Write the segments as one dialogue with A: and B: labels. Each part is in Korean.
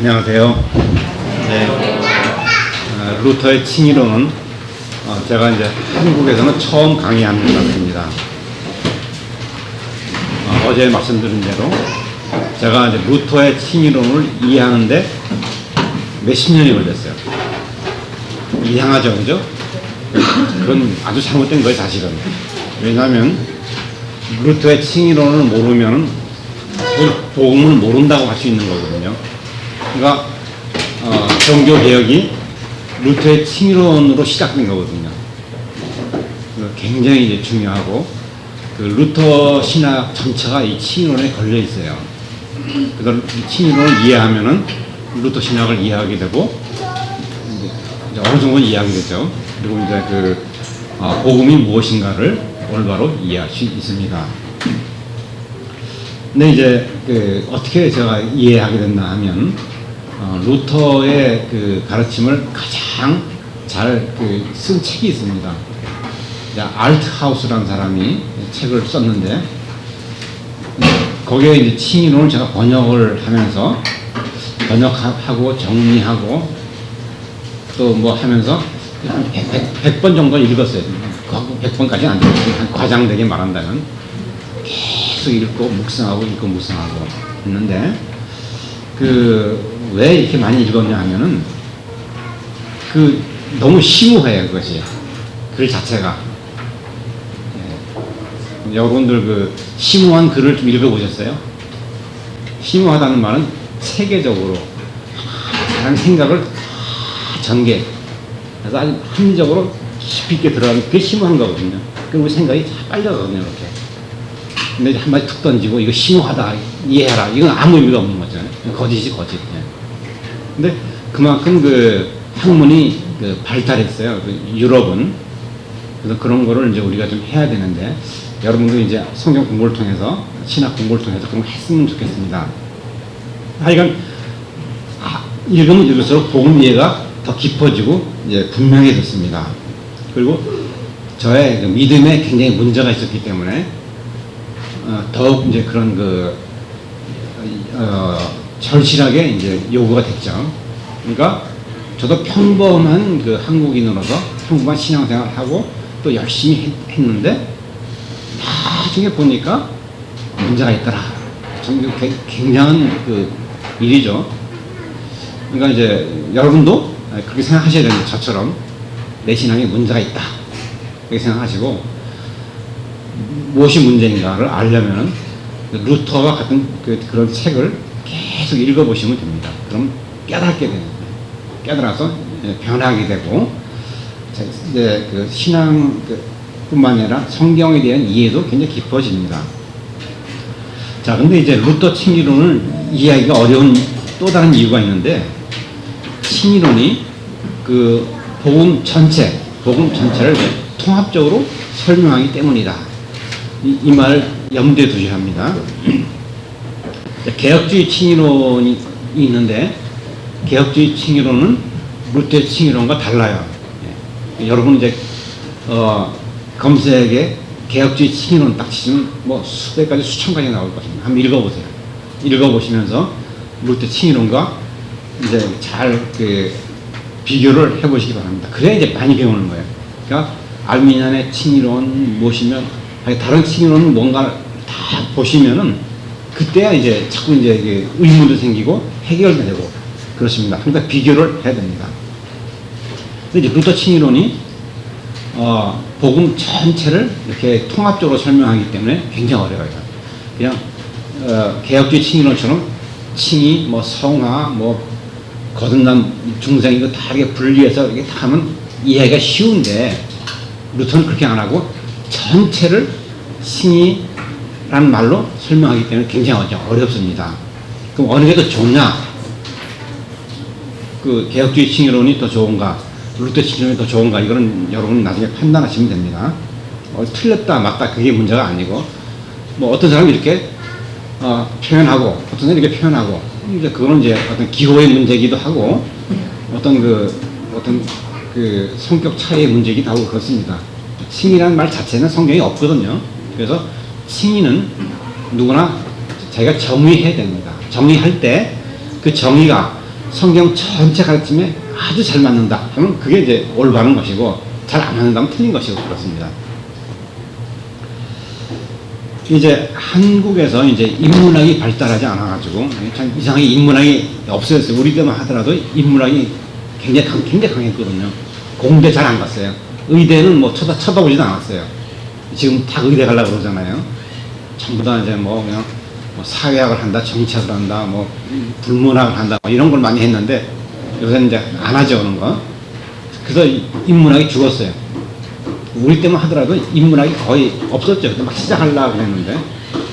A: 안녕하세요. 네, 루터의 칭의론은 제가 이제 한국에서는 처음 강의하는 것 같습니다. 어제 말씀드린 대로 제가 이제 루터의 칭의론을 이해하는데 몇십 년이 걸렸어요. 이상하죠, 그죠? 그건 아주 잘못된 거예요, 사실은. 왜냐하면 루터의 칭의론을 모르면 복음을 모른다고 할 수 있는 거거든요. 그러니까 종교 개혁이 루터의 칭의론으로 시작된 거거든요. 굉장히 이제 중요하고 그 루터 신학 전체가 이 칭의론에 걸려 있어요. 그래서 이 칭의론을 이해하면은 루터 신학을 이해하게 되고 이제 어느 정도 이해하게 되죠. 그리고 이제 그 복음이 무엇인가를 올바로 이해할 수 있습니다. 근데 이제 그 어떻게 제가 이해하게 됐나 하면 루터의 그 가르침을 가장 잘 쓴 책이 있습니다. 알트하우스라는 사람이 책을 썼는데 거기에 이제 칭의론을 제가 번역을 하면서 번역하고 정리하고 또 뭐 하면서 한 100번 정도 읽었어요. 100번까지는 안 되겠지만 한 과장되게 말한다면 계속 읽고 묵상하고 했는데 왜 이렇게 많이 읽었냐 하면은 너무 심오해요, 그것이. 글 자체가. 여러분들 심오한 글을 좀 읽어보셨어요? 심오하다는 말은 체계적으로 사람 생각을 다 전개 그래서 아주 합리적으로 깊이 있게 들어가는 그게 심오한 거거든요. 그리고 생각이 다 빨려가거든요, 이렇게. 근데 한마디 툭 던지고 이거 심오하다, 이해하라, 이건 아무 의미가 없는 거잖아요. 거짓이 거짓. 근데 그만큼 학문이 발달했어요. 유럽은. 그래서 그런 거를 이제 우리가 좀 해야 되는데, 여러분도 이제 성경 공부를 통해서, 신학 공부를 통해서 그런 거 했으면 좋겠습니다. 하여간, 읽으면 읽을수록 복음 이해가 더 깊어지고, 이제 분명해졌습니다. 그리고 저의 믿음에 굉장히 문제가 있었기 때문에, 더욱 이제 그런 절실하게 이제 요구가 됐죠. 그러니까 저도 평범한 한국인으로서 평범한 신앙생활을 하고 또 열심히 했는데 나중에 보니까 문제가 있더라. 참 굉장한 일이죠. 그러니까 이제 여러분도 그렇게 생각하셔야 됩니다. 저처럼 내 신앙에 문제가 있다. 그렇게 생각하시고 무엇이 문제인가를 알려면 루터와 같은 그런 책을 계속 읽어보시면 됩니다. 그럼 깨닫게 됩니다. 깨달아서 변하게 되고 이제 신앙 뿐만 아니라 성경에 대한 이해도 굉장히 깊어집니다. 자, 근데 이제 루터 칭의론을 이해하기가 어려운 또 다른 이유가 있는데 칭의론이 복음 전체를 통합적으로 설명하기 때문이다. 이 말을 염두에 두셔야 합니다. 개혁주의 칭의론이 있는데 개혁주의 칭의론은 루터의 칭의론과 달라요. 여러분 이제 검색에 개혁주의 칭의론 딱 치시면 뭐 수백 가지 수천 가지 나올 것입니다. 한번 읽어보세요. 읽어보시면서 루터 칭의론과 이제 잘 비교를 해보시기 바랍니다. 그래야 이제 많이 배우는 거예요. 그러니까 알미니안의 칭의론 보시면 다른 칭의론은 뭔가 다 보시면은 그때야 이제 자꾸 이제 의문도 생기고 해결되고 그렇습니다. 그러니까 비교를 해야 됩니다. 근데 이제 루터 칭의론이 복음 전체를 이렇게 통합적으로 설명하기 때문에 굉장히 어려워요. 그냥 개혁주의 칭의론처럼 칭의, 뭐 성화, 뭐 거듭난 중생 이거 다 이렇게 분리해서 이게 다 하면 이해하기가 쉬운데 루터는 그렇게 안 하고 전체를 칭의라는 말로 설명하기 때문에 굉장히 어렵습니다. 그럼 어느 게 더 좋냐? 개혁주의 칭의론이 더 좋은가? 루터 칭의론이 더 좋은가? 이거는 여러분 나중에 판단하시면 됩니다. 틀렸다 맞다 그게 문제가 아니고 뭐 어떤 사람이 이렇게 표현하고 어떤 사람이 이렇게 표현하고 이제 그거는 이제 어떤 기호의 문제이기도 하고 어떤 성격 차이의 문제이기도 하고 그렇습니다. 칭의라는 말 자체는 성경에 없거든요. 그래서 칭의는 누구나 자기가 정의해야 됩니다. 정의할 때 그 정의가 성경 전체 가르침에 아주 잘 맞는다 하면 그게 이제 올바른 것이고, 잘 안 맞는다면 틀린 것이고 그렇습니다. 이제 한국에서 이제 인문학이 발달하지 않아가지고 참 이상하게 인문학이 없어졌어요. 우리 때만 하더라도 인문학이 굉장히 강했거든요. 공대 잘 안 갔어요. 의대는 뭐 쳐다보지도 않았어요. 지금 다 의대 가려고 그러잖아요. 전부 다 이제 뭐 그냥 뭐 사회학을 한다, 정치학을 한다, 뭐 불문학을 한다, 뭐 이런 걸 많이 했는데 요새는 이제 안 하죠, 그런 거. 그래서 인문학이 죽었어요. 우리 때만 하더라도 인문학이 거의 없었죠. 그때 막 시작하려고 했는데.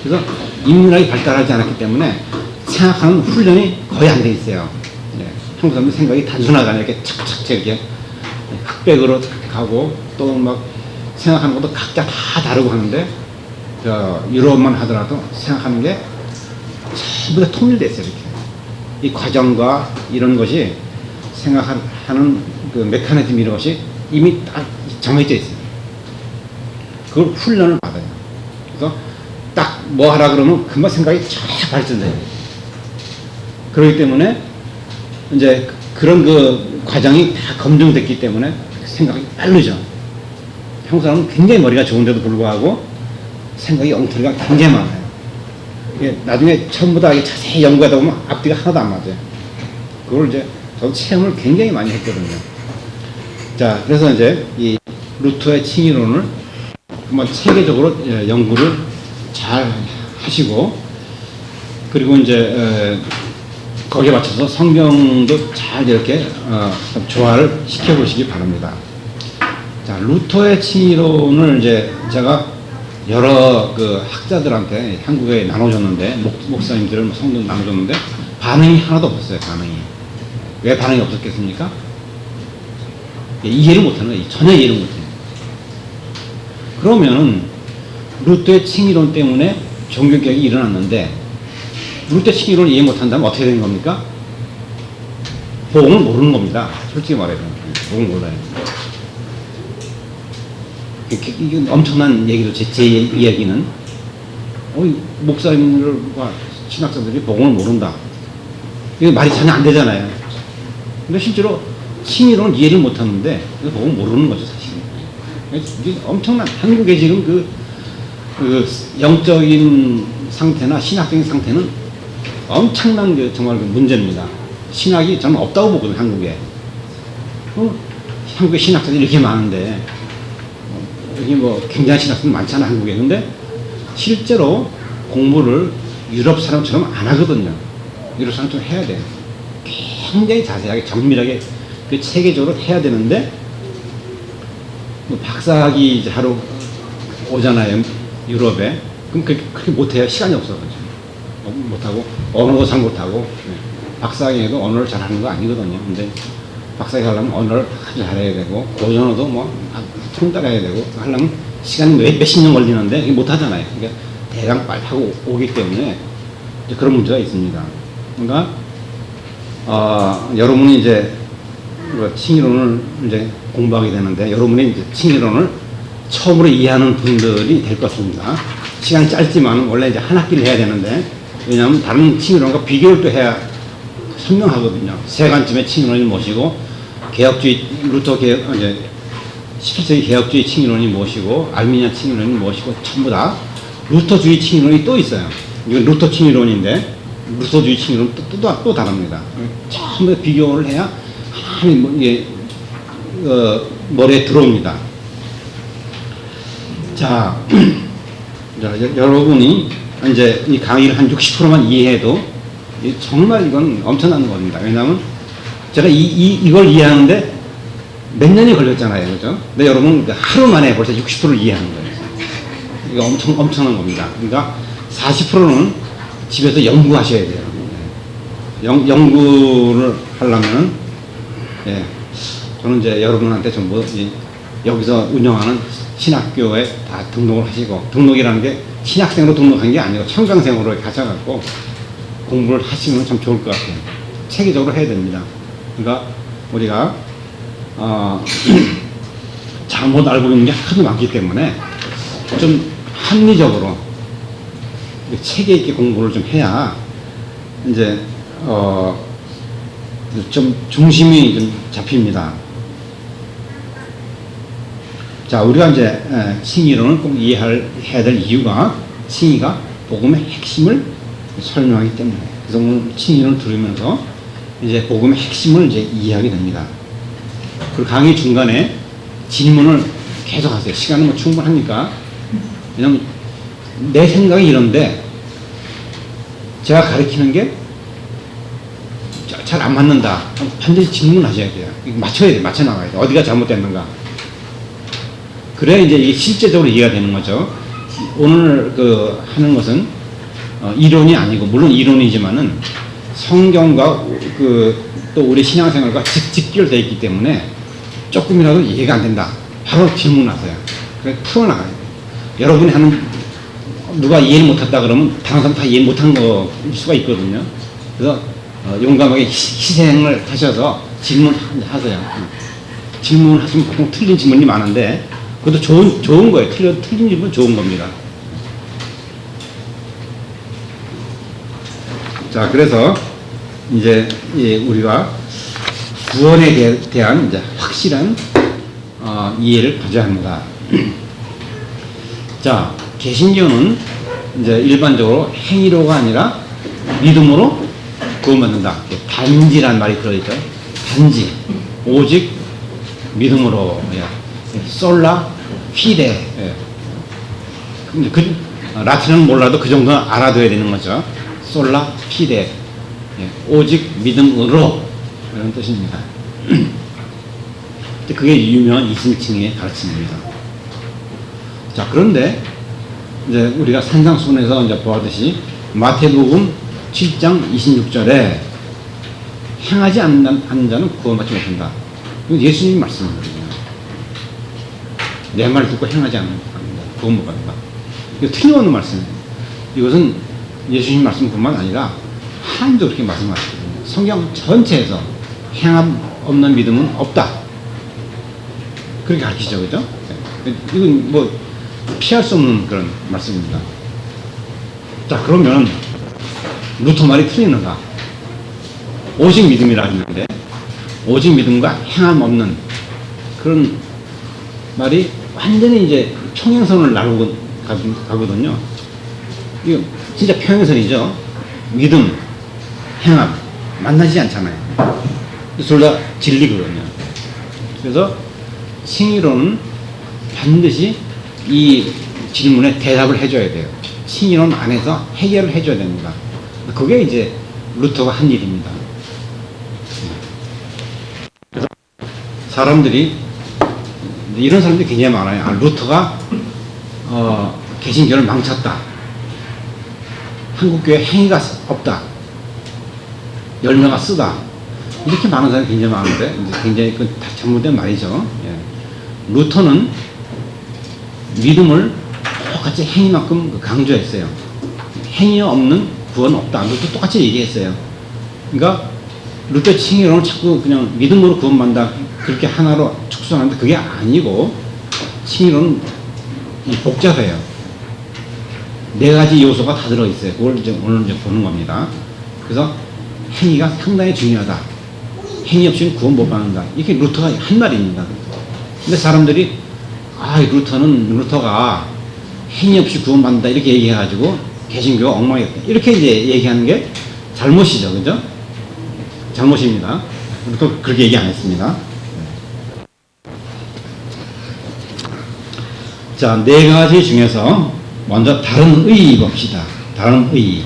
A: 그래서 인문학이 발달하지 않았기 때문에 생각하는 훈련이 거의 안 돼 있어요. 네. 한국 사람들 생각이 단순하잖아요. 이렇게 착착 이렇게 흑백으로 가고 또 막 생각하는 것도 각자 다 다르고 하는데, 유럽만 하더라도 생각하는 게 전부 다 통일됐어요. 이렇게. 이 과정과 이런 것이 생각하는 그 메커니즘 이런 것이 이미 딱 정해져 있어요. 그걸 훈련을 받아요. 그래서 딱 뭐 하라 그러면 금방 생각이 쫙 발전돼요. 그렇기 때문에 이제 그런 그 과정이 다 검증됐기 때문에 생각이 빠르죠. 한국 사람은 굉장히 머리가 좋은데도 불구하고 생각이 엉터리가 굉장히 많아요. 이게 나중에 전부 다 자세히 연구하다 보면 앞뒤가 하나도 안 맞아요. 그걸 이제 저도 체험을 굉장히 많이 했거든요. 자, 그래서 이제 이 루터의 칭의론을 한번 체계적으로 연구를 잘 하시고, 그리고 이제 거기에 맞춰서 성경도 잘 이렇게 조화를 시켜보시기 바랍니다. 자, 루터의 칭의론을 이제 제가 여러 그 학자들한테 한국에 나눠줬는데, 목사님들, 성도 나눠줬는데 반응이 하나도 없었어요. 반응이. 왜 반응이 없었겠습니까? 이해를 못하는 거예요. 전혀 이해를 못해요. 그러면은 루터의 칭의론 때문에 종교개혁이 일어났는데, 루터 칭의론을 이해 못한다면 어떻게 되는 겁니까? 복음을 모르는 겁니다. 솔직히 말해서 복음을 몰라요. 이게 엄청난 얘기로 제 이야기는 목사님들과 신학자들이 복음을 모른다. 이게 말이 전혀 안 되잖아요. 근데 실제로 칭의론을 이해를 못하는데 복음을 모르는 거죠, 사실. 이게 엄청난, 한국의 지금 그 영적인 상태나 신학적인 상태는 엄청난 그 정말 그 문제입니다. 신학이 저는 없다고 보거든요, 한국에. 한국에 신학자들이 이렇게 많은데, 여기 뭐 굉장한 신학생들 많잖아, 한국에. 근데 실제로 공부를 유럽 사람처럼 안 하거든요. 유럽 사람처럼 해야 돼요. 굉장히 자세하게 정밀하게 그 체계적으로 해야 되는데, 뭐 박사학위 하러 오잖아요, 유럽에. 그럼 그렇게 못해요. 시간이 없어가지고. 못하고, 언어도 잘 못하고. 박사학위에도 언어를 잘하는 거 아니거든요. 근데 박사학위 하려면 언어를 아주 잘해야 되고, 고전어도 뭐 통달해야 되고 하려면 시간이 몇십 년 걸리는데 이게 못하잖아요. 그러니까 대강 빨리 하고 오기 때문에 이제 그런 문제가 있습니다. 그러니까 여러분이 이제 칭의론을 이제 공부하게 되는데, 여러분이 이제 칭의론을 처음으로 이해하는 분들이 될 것 같습니다. 시간이 짧지만 원래 이제 한 학기를 해야 되는데, 왜냐하면 다른 칭의론과 비교를 또 해야 선명하거든요. 세간쯤의 칭의론이 무엇이고, 개혁주의 루터 개혁 이제 17세기 개혁주의 칭의론이 무엇이고, 알미니안 칭의론이 무엇이고, 전부 다 루터주의 칭의론이 또 있어요. 이건 루터 칭의론인데 루터주의 칭의론은 또 다릅니다. 전부 다 비교를 해야 이게 머리에 들어옵니다. 자, 여러분이 이제 이 강의를 한 60%만 이해해도 정말 이건 엄청난 겁니다. 왜냐하면 제가 이걸 이해하는데 몇 년이 걸렸잖아요. 그죠? 근데 여러분 하루 만에 벌써 60%를 이해하는 거예요. 이거 엄청난 겁니다. 그러니까 40%는 집에서 연구하셔야 돼요. 연구를 하려면, 예, 저는 이제 여러분한테 전부 여기서 운영하는 신학교에 다 등록을 하시고, 등록이라는 게 신학생으로 등록한 게 아니고 청강생으로 가셔갖고 공부를 하시면 참 좋을 것 같아요. 체계적으로 해야 됩니다. 그러니까 우리가 잘못 알고 있는 게 하도 많기 때문에 좀 합리적으로 체계 있게 공부를 좀 해야 이제 좀 중심이 좀 잡힙니다. 자, 우리가 이제 칭의론을 꼭 해야 될 이유가 칭의가 복음의 핵심을 설명하기 때문에. 그래서 오늘 칭의론을 들으면서 이제 복음의 핵심을 이제 이해하게 됩니다. 그리고 강의 중간에 질문을 계속 하세요. 시간은 뭐 충분하니까. 왜냐면 내 생각이 이런데 제가 가르치는 게 잘 안 맞는다. 반드시 질문하셔야 돼요. 맞춰야 돼요. 맞춰 나가야 돼요. 어디가 잘못됐는가. 그래야 이제 이게 실제적으로 이해가 되는 거죠. 오늘 하는 것은 이론이 아니고, 물론 이론이지만은 성경과 또 우리 신앙생활과 직결되어 있기 때문에 조금이라도 이해가 안 된다. 바로 질문하세요. 그래 풀어나가야 돼요. 여러분이 하는, 누가 이해를 못했다 그러면 다른 사람 다 이해 못한 거일 수가 있거든요. 그래서 용감하게 희생을 하셔서 질문하세요. 질문하시면 보통 틀린 질문이 많은데 그것도 좋은 거예요. 틀린 질문은 좋은 겁니다. 자, 그래서 이제 우리가 구원에 대한 이제 확실한 이해를 가져야 합니다. 자, 개신교는 이제 일반적으로 행위로가 아니라 믿음으로 구원받는다. 단지란 말이 들어있죠. 단지, 오직 믿음으로. 솔라 피데. 라틴은 몰라도 그 정도는 알아둬야 되는 거죠. 솔라 피데. 오직 믿음으로. 이런 뜻입니다. 그게 유명한 이신칭의 가르침입니다. 자, 그런데 이제 우리가 산상수훈에서 이제 보았듯이 마태복음 7장 26절에 행하지 않는 자는 구원받지 못한다. 이건 예수님 말씀이거든요. 내 말 듣고 행하지 않는 자는 구원 못 받는다. 이거 틀림없는 말씀이에요. 이것은 예수님 말씀뿐만 아니라 하나님도 그렇게 말씀하시거든요. 성경 전체에서 행함 없는 믿음은 없다. 그렇게 가르치죠, 그죠? 이건 뭐 피할 수 없는 그런 말씀입니다. 자, 그러면 루터 말이 틀리는가? 오직 믿음이라 하는데 오직 믿음과 행함 없는 그런 말이 완전히 이제 평행선을 나르고 가거든요. 이거 진짜 평행선이죠. 믿음, 행함 만나지 않잖아요. 둘 다 진리거든요. 그래서 칭의론은 반드시 이 질문에 대답을 해줘야 돼요. 칭의론 안에서 해결을 해줘야 됩니다. 그게 이제 루터가 한 일입니다. 그래서 사람들이, 이런 사람들이 굉장히 많아요. 루터가 개신교를 망쳤다. 한국교회 행위가 없다. 열매가 쓰다. 이렇게 많은 사람이 굉장히 많은데, 이제 굉장히 다 잘못된 말이죠. 예. 루터는 믿음을 똑같이 행위만큼 강조했어요. 행위 없는 구원 없다. 루터 똑같이 얘기했어요. 그러니까 루터 칭의론은 자꾸 그냥 믿음으로 구원받는다. 그렇게 하나로 축소하는데 그게 아니고, 칭의론은 복잡해요. 4가지 요소가 다 들어있어요. 그걸 이제 오늘 이제 보는 겁니다. 그래서 행위가 상당히 중요하다. 행위 없이는 구원 못 받는다. 이게 루터가 한 말입니다. 근데 사람들이 루터가 행위 없이 구원 받는다 이렇게 얘기해가지고 개신교가 엉망이었다. 이렇게 이제 얘기하는 게 잘못이죠, 그죠? 잘못입니다. 루터 그렇게 얘기 안 했습니다. 자, 4가지 중에서 먼저 다른 의 봅시다. 다른 의.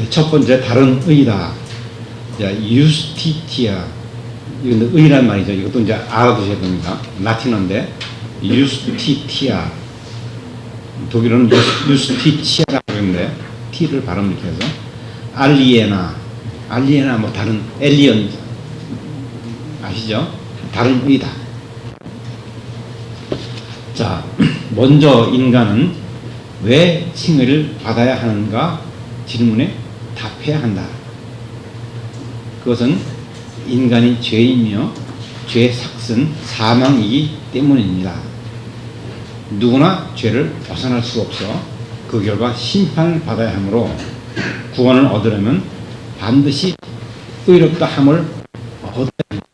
A: 첫 번째 다른 의다. 자, 유스티티아. 이건 의란 말이죠. 이것도 이제 알아두셔야 됩니다. 라틴어인데 유스티티아. 독일어는 유스티치아라고 하는데 T를 발음 이렇게 해서 알리에나 뭐 다른 엘리언 아시죠? 다른 의다. 자, 먼저 인간은 왜 칭의를 받아야 하는가 질문에 답해야 한다. 그것은 인간이 죄이며 죄의 삭은 사망이기 때문입니다. 누구나 죄를 벗어날 수 없어 그 결과 심판을 받아야 하므로 구원을 얻으려면 반드시 의롭다 함을 얻어야 된다.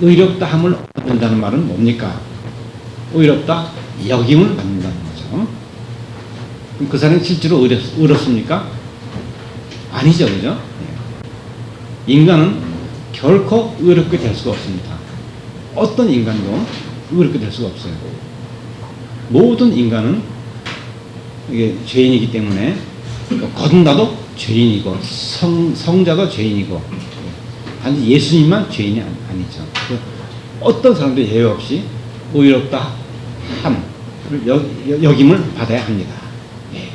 A: 의롭다 함을 얻는다는 말은 뭡니까? 의롭다 여김을 받는다는 거죠. 그럼 그 사람이 실제로 의롭습니까? 아니죠, 그죠? 인간은 결코 의롭게 될 수가 없습니다. 어떤 인간도 의롭게 될 수가 없어요. 모든 인간은 이게 죄인이기 때문에 거듭나도 죄인이고 성자도 죄인이고 단지 예수님만 죄인이 아니죠. 어떤 사람도 예외 없이 의롭다 함을 여김을 받아야 합니다. 예.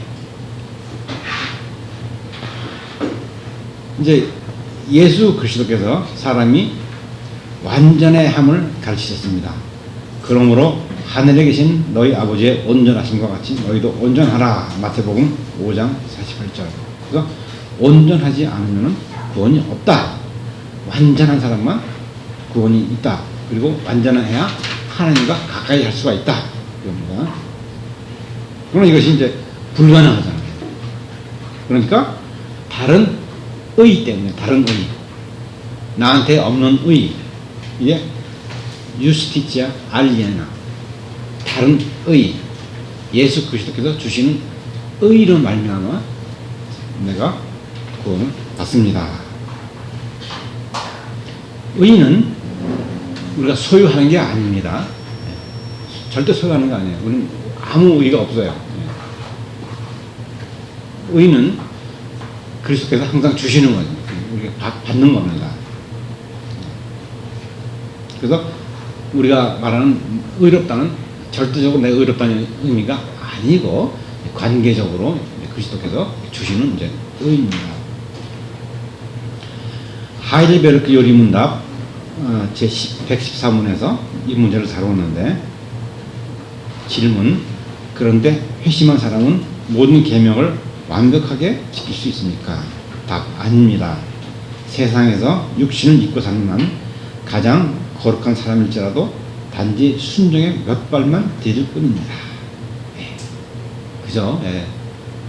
A: 이제 예수 그리스도께서 사람이 완전의 함을 가르치셨습니다. 그러므로 하늘에 계신 너희 아버지의 온전하심과 같이 너희도 온전하라. 마태복음 5장 48절. 그래서 온전하지 않으면 구원이 없다. 완전한 사람만 구원이 있다. 그리고 완전해야 하나님과 가까이 할 수가 있다. 이겁니다. 그러나 이것이 이제 불가능하잖아요. 그러니까 다른 의 때문에, 다른 의, 나한테 없는 의, 이게 유스티치아 알리에나, 다른 의, 예수 그리스도께서 주시는 의로 말미암아 내가 구원을 받습니다. 의는 우리가 소유하는 게 아닙니다. 절대 소유하는 거 아니에요. 우리는 아무 의가 없어요. 의는 그리스도께서 항상 주시는 거죠. 우리가 받는 겁니다. 그래서 우리가 말하는 의롭다는 절대적으로 내가 의롭다는 의미가 아니고 관계적으로 그리스도께서 주시는 이제 의입니다. 하이델베르크 요리문답 제 114문에서 이 문제를 다루었는데 질문: 그런데 회심한 사람은 모든 계명을 완벽하게 지킬 수 있습니까? 답: 아닙니다. 세상에서 육신을 입고 사는 한 가장 거룩한 사람일지라도 단지 순종의 몇 발만 디딜 뿐입니다. 예. 그죠? 예.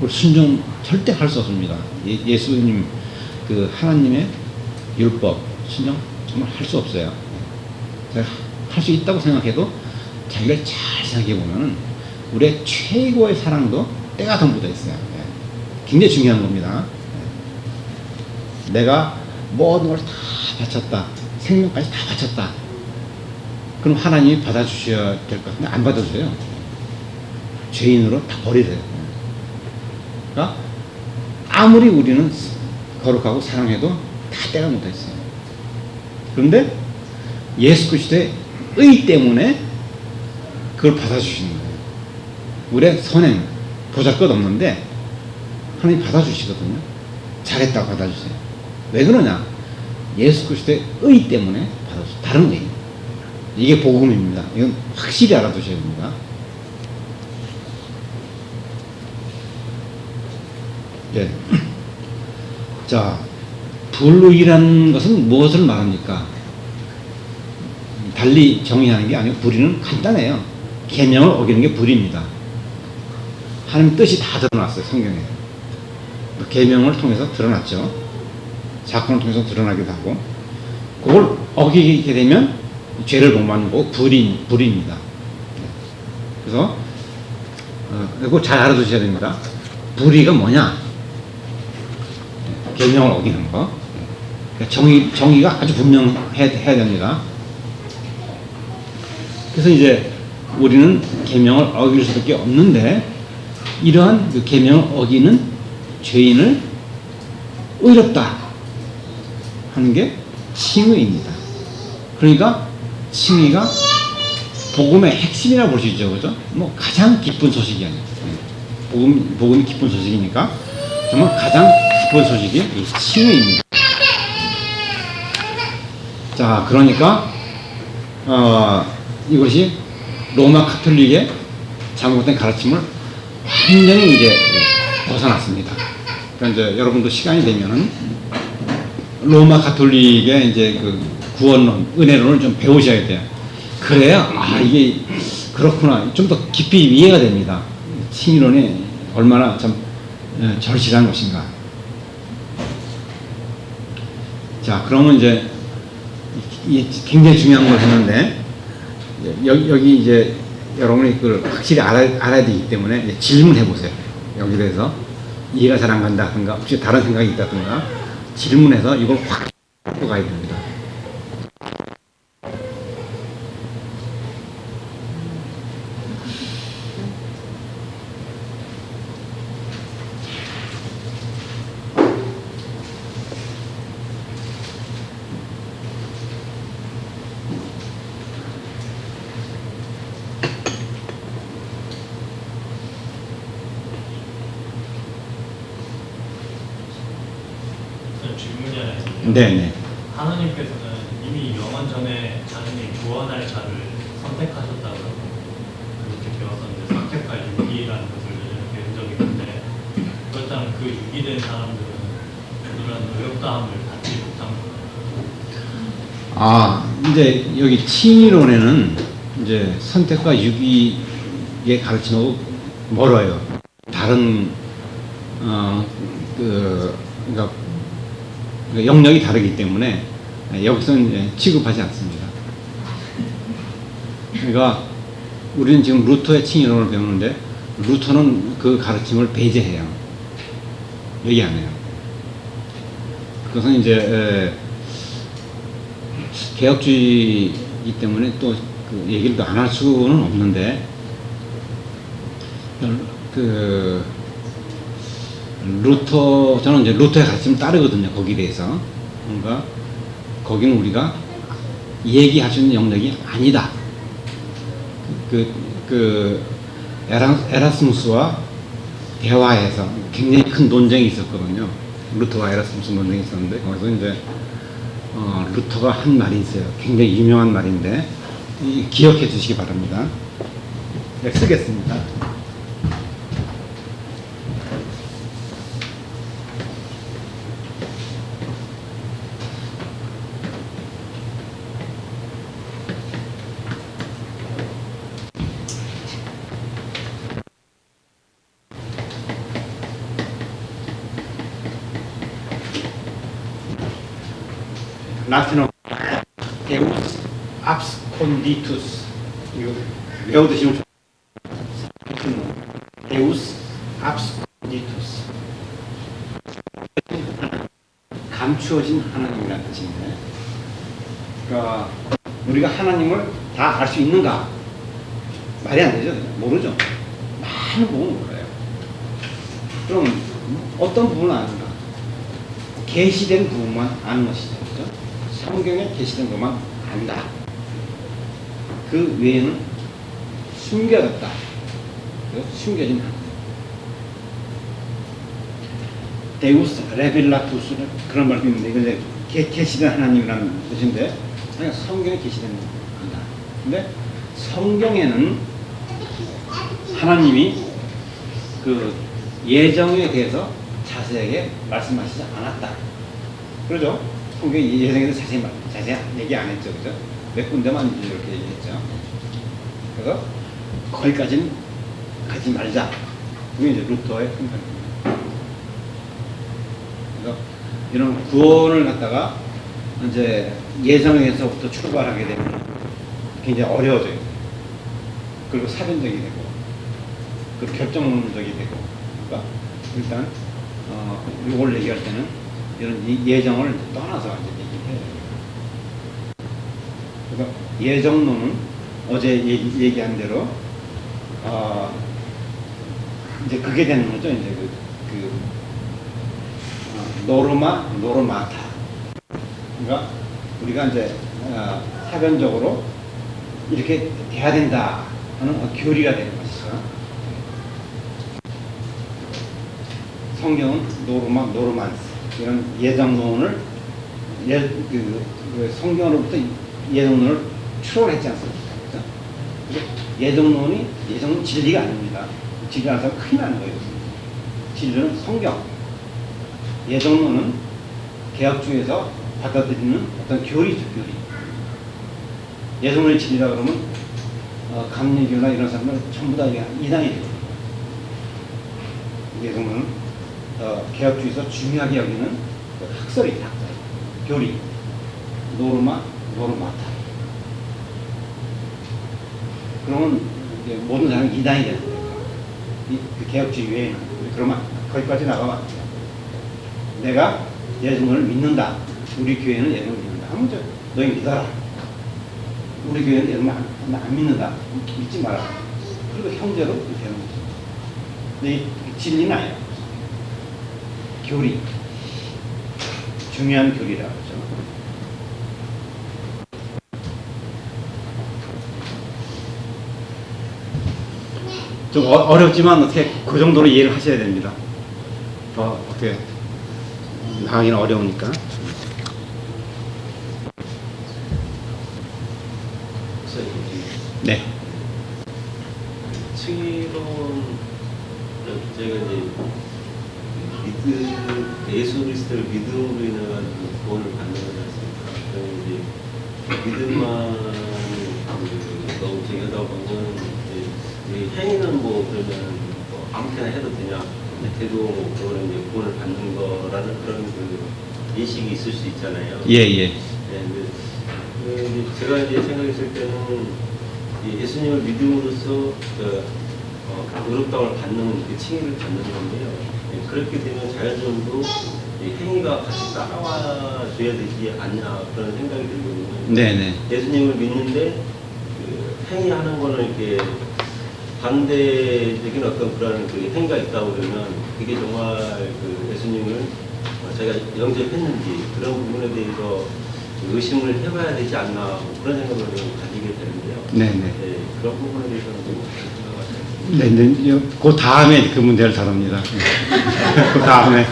A: 우리 순종 절대 할 수 없습니다. 예수님 그 하나님의 율법 순종 정말 할 수 없어요. 할 수 있다고 생각해도 자기가 잘 생각해 보면은 우리의 최고의 사랑도 때가 더 묻어 있어요. 예. 굉장히 중요한 겁니다. 예. 내가 모든 걸 다 바쳤다. 생명까지 다 바쳤다. 그럼 하나님이 받아주셔야 될 것 같은데 안 받아주세요. 죄인으로 다 버리세요. 그러니까 아무리 우리는 거룩하고 사랑해도 다 때가 묻어 있어요. 그런데 예수 그리스도의 의 때문에 그걸 받아주시는 거예요. 우리의 선행 보잘것 없는데 하나님 받아주시거든요. 잘했다고 받아주세요. 왜 그러냐? 예수 그리스도의 의 때문에 받아주세요. 다른 의. 이게 복음입니다. 이건 확실히 알아두셔야 됩니다. 네. 자, 불의라는 것은 무엇을 말합니까? 달리 정의하는 게 아니고 불의는 간단해요. 계명을 어기는 게 불의입니다. 하나님 뜻이 다 드러났어요, 성경에. 계명을 통해서 드러났죠. 사건을 통해서 드러나기도 하고, 그걸 어기게 되면 죄를 복받는 거고 불의입니다. 그래서 이거 잘 알아두셔야 됩니다. 불의가 뭐냐? 계명을 어기는 거. 정의가 아주 분명해야 됩니다. 그래서 이제 우리는 계명을 어길 수밖에 없는데 이러한 그 계명을 어기는 죄인을 의롭다 하는 게 칭의입니다. 그러니까 칭의가 복음의 핵심이라 볼 수 있죠, 그죠? 뭐 가장 기쁜 소식이 아니에요. 복음이 기쁜 소식이니까 정말 가장 기쁜 소식이 이 칭의입니다. 자, 그러니까 이것이 로마 카톨릭의 잘못된 가르침을 완전히 이제 벗어났습니다. 그러니까 이제 여러분도 시간이 되면은 로마 카톨릭의 이제 그 구원론, 은혜론을 좀 배우셔야 돼요. 그래야 이게 그렇구나, 좀 더 깊이 이해가 됩니다. 칭의론이 얼마나 참 절실한 것인가. 자, 그러면 이제 굉장히 중요한 걸 했는데 여기 이제 여러분이 그걸 확실히 알아야 되기 때문에 이제 질문해 보세요. 여기 대해서 이해가 잘 안 간다든가 혹시 다른 생각이 있다든가 질문해서 이걸 확 갖고 가야 됩니다.
B: 질문이 하나 있는데요.
A: 네네.
B: 하나님께서는 이미 영원 전에 자신이 구원할 자를 선택하셨다고 그렇게 배웠었는데 선택과 유기라는 것을 배운 적이 있는데 그렇다면 그 유기된 사람들은 그런 의롭다함을 받지 못한 건가요?
A: 아, 이제 여기 칭의론에는 이제 선택과 유기의 가르침하고 멀어요. 다른 그러니까 영역이 다르기 때문에 여기서는 이제 취급하지 않습니다. 그러니까 우리는 지금 루터의 칭의론을 배우는데 루터는 그 가르침을 배제해요. 얘기 안 해요. 그것은 이제 개혁주의이기 때문에 또 그 얘기를 또 안 할 수는 없는데 저는 이제 루터의 가르침을 따르거든요. 거기에 대해서. 그러니까 거기는 우리가 얘기할 수 있는 영역이 아니다. 에라스무스와 대화에서 굉장히 큰 논쟁이 있었거든요. 루터와 에라스무스 논쟁이 있었는데 거기서 이제 루터가 한 말이 있어요. 굉장히 유명한 말인데 기억해 주시기 바랍니다. 네, 쓰겠습니다. 라틴어 데우스 압스콘디투스 이거 외워두시면 좋아요. 데우스 압스콘디투스 감추어진 하나님이라는 뜻인데 그러니까 우리가 하나님을 다 알 수 있는가? 말이 안 되죠. 모르죠. 많은 부분을 몰라요. 그럼 어떤 부분을 아는가? 계시된 부분만 아는 것이죠. 그렇죠? 성경에 계시된 것만 안다. 그 외에는 숨겨졌다. 숨겨진 하나님. 데우스 레벨라투스는 그런 말도 있는데 이거 계시된 하나님이라는 뜻인데 그냥 성경에 계시된 것 안다. 근데 성경에는 하나님이 그 예정에 대해서 자세하게 말씀하시지 않았다. 그러죠? 성경 예정에 대해서 자세히 얘기 안 했죠. 그죠? 몇 군데만 이렇게 얘기했죠. 그래서 거기까지는 가지 말자. 그게 이제 루터의 생각입니다. 그래서 이런 구원을 갖다가 이제 예정에서부터 출발하게 되면 굉장히 어려워져요. 그리고 사변적이 되고, 그리고 결정론적이 되고, 그러니까 일단 이걸 얘기할 때는 이런 예정을 떠나서 이제 얘기해요. 그래서 예정론은 어제 얘기한 대로 이제 그게 되는 거죠. 이제 노르마타. 그러니까 우리가 이제 사변적으로 이렇게 돼야 된다 하는 교리가 되는 것이죠. 성경은 노르만스 이런 예정론을 성경으로부터 예정론을 추론했지 않습니까? 그렇죠? 예정론 진리가 아닙니다. 진리라는 사람 큰일 나는 거예요. 진리는 성경. 예정론은 개혁주의에서 받아들이는 어떤 교리죠, 교리. 예정론의 진리라 그러면 감리교나 이런 사람들은 전부 다 이단이 돼요. 예정론은 개혁주의에서 중요하게 여기는 학설이죠, 학설. 교리, 노르마, 노르마타. 그러면 이제 모든 사람이 이단이 되는 거예요. 그 개혁주의에는. 그러면 거기까지 나가면 안 돼요. 내가 예수님을 믿는다. 우리 교회는 예수님을 믿는다. 하면 너희 믿어라. 우리 교회는 예수님을 안 믿는다. 믿지 마라. 그리고 형제로 되는 거죠. 근데 이 진리는 아니에요. 교리. 중요한 교리라고 하죠. 좀 어렵지만 어떻게 그 정도로 이해를 하셔야 됩니다. 어떻게 나가기는 어려우니까. 네.
C: 층이론 제가 이제 예수 그리스도를 믿음으로 인해 가지고 구원을 받는 거지 않습니까? 그럼 이제 믿음만 너무 중요하다 보면 이제 행위는 뭐 그러면 뭐 아무 때나 해도 되냐? 해도 뭐 그거는 이제 구원을 받는 거라는 그런 그 인식이 있을 수 있잖아요.
A: 예, 예.
C: 네, 근데 제가 이제 생각했을 때는 예수님을 믿음으로써 의롭다움을 받는 그 칭의를 받는 건데요. 그렇게 되면 자연적으로 행위가 같이 따라와 줘야 되지 않냐 그런 생각이 들거든요.
A: 네네.
C: 예수님을 믿는데 그 행위하는 거는 이렇게 반대적인 어떤 그런 그 행위가 있다고 그러면 그게 정말 그 예수님을 제가 영접했는지 그런 부분에 대해서 의심을 해봐야 되지 않나 뭐 그런 생각을 좀 가지게 되는데요.
A: 네네.
C: 네, 그런 부분에 대해서는 좀 생각하세요.
A: 네, 네, 그 다음에 그 문제를 다룹니다. 그 다음에.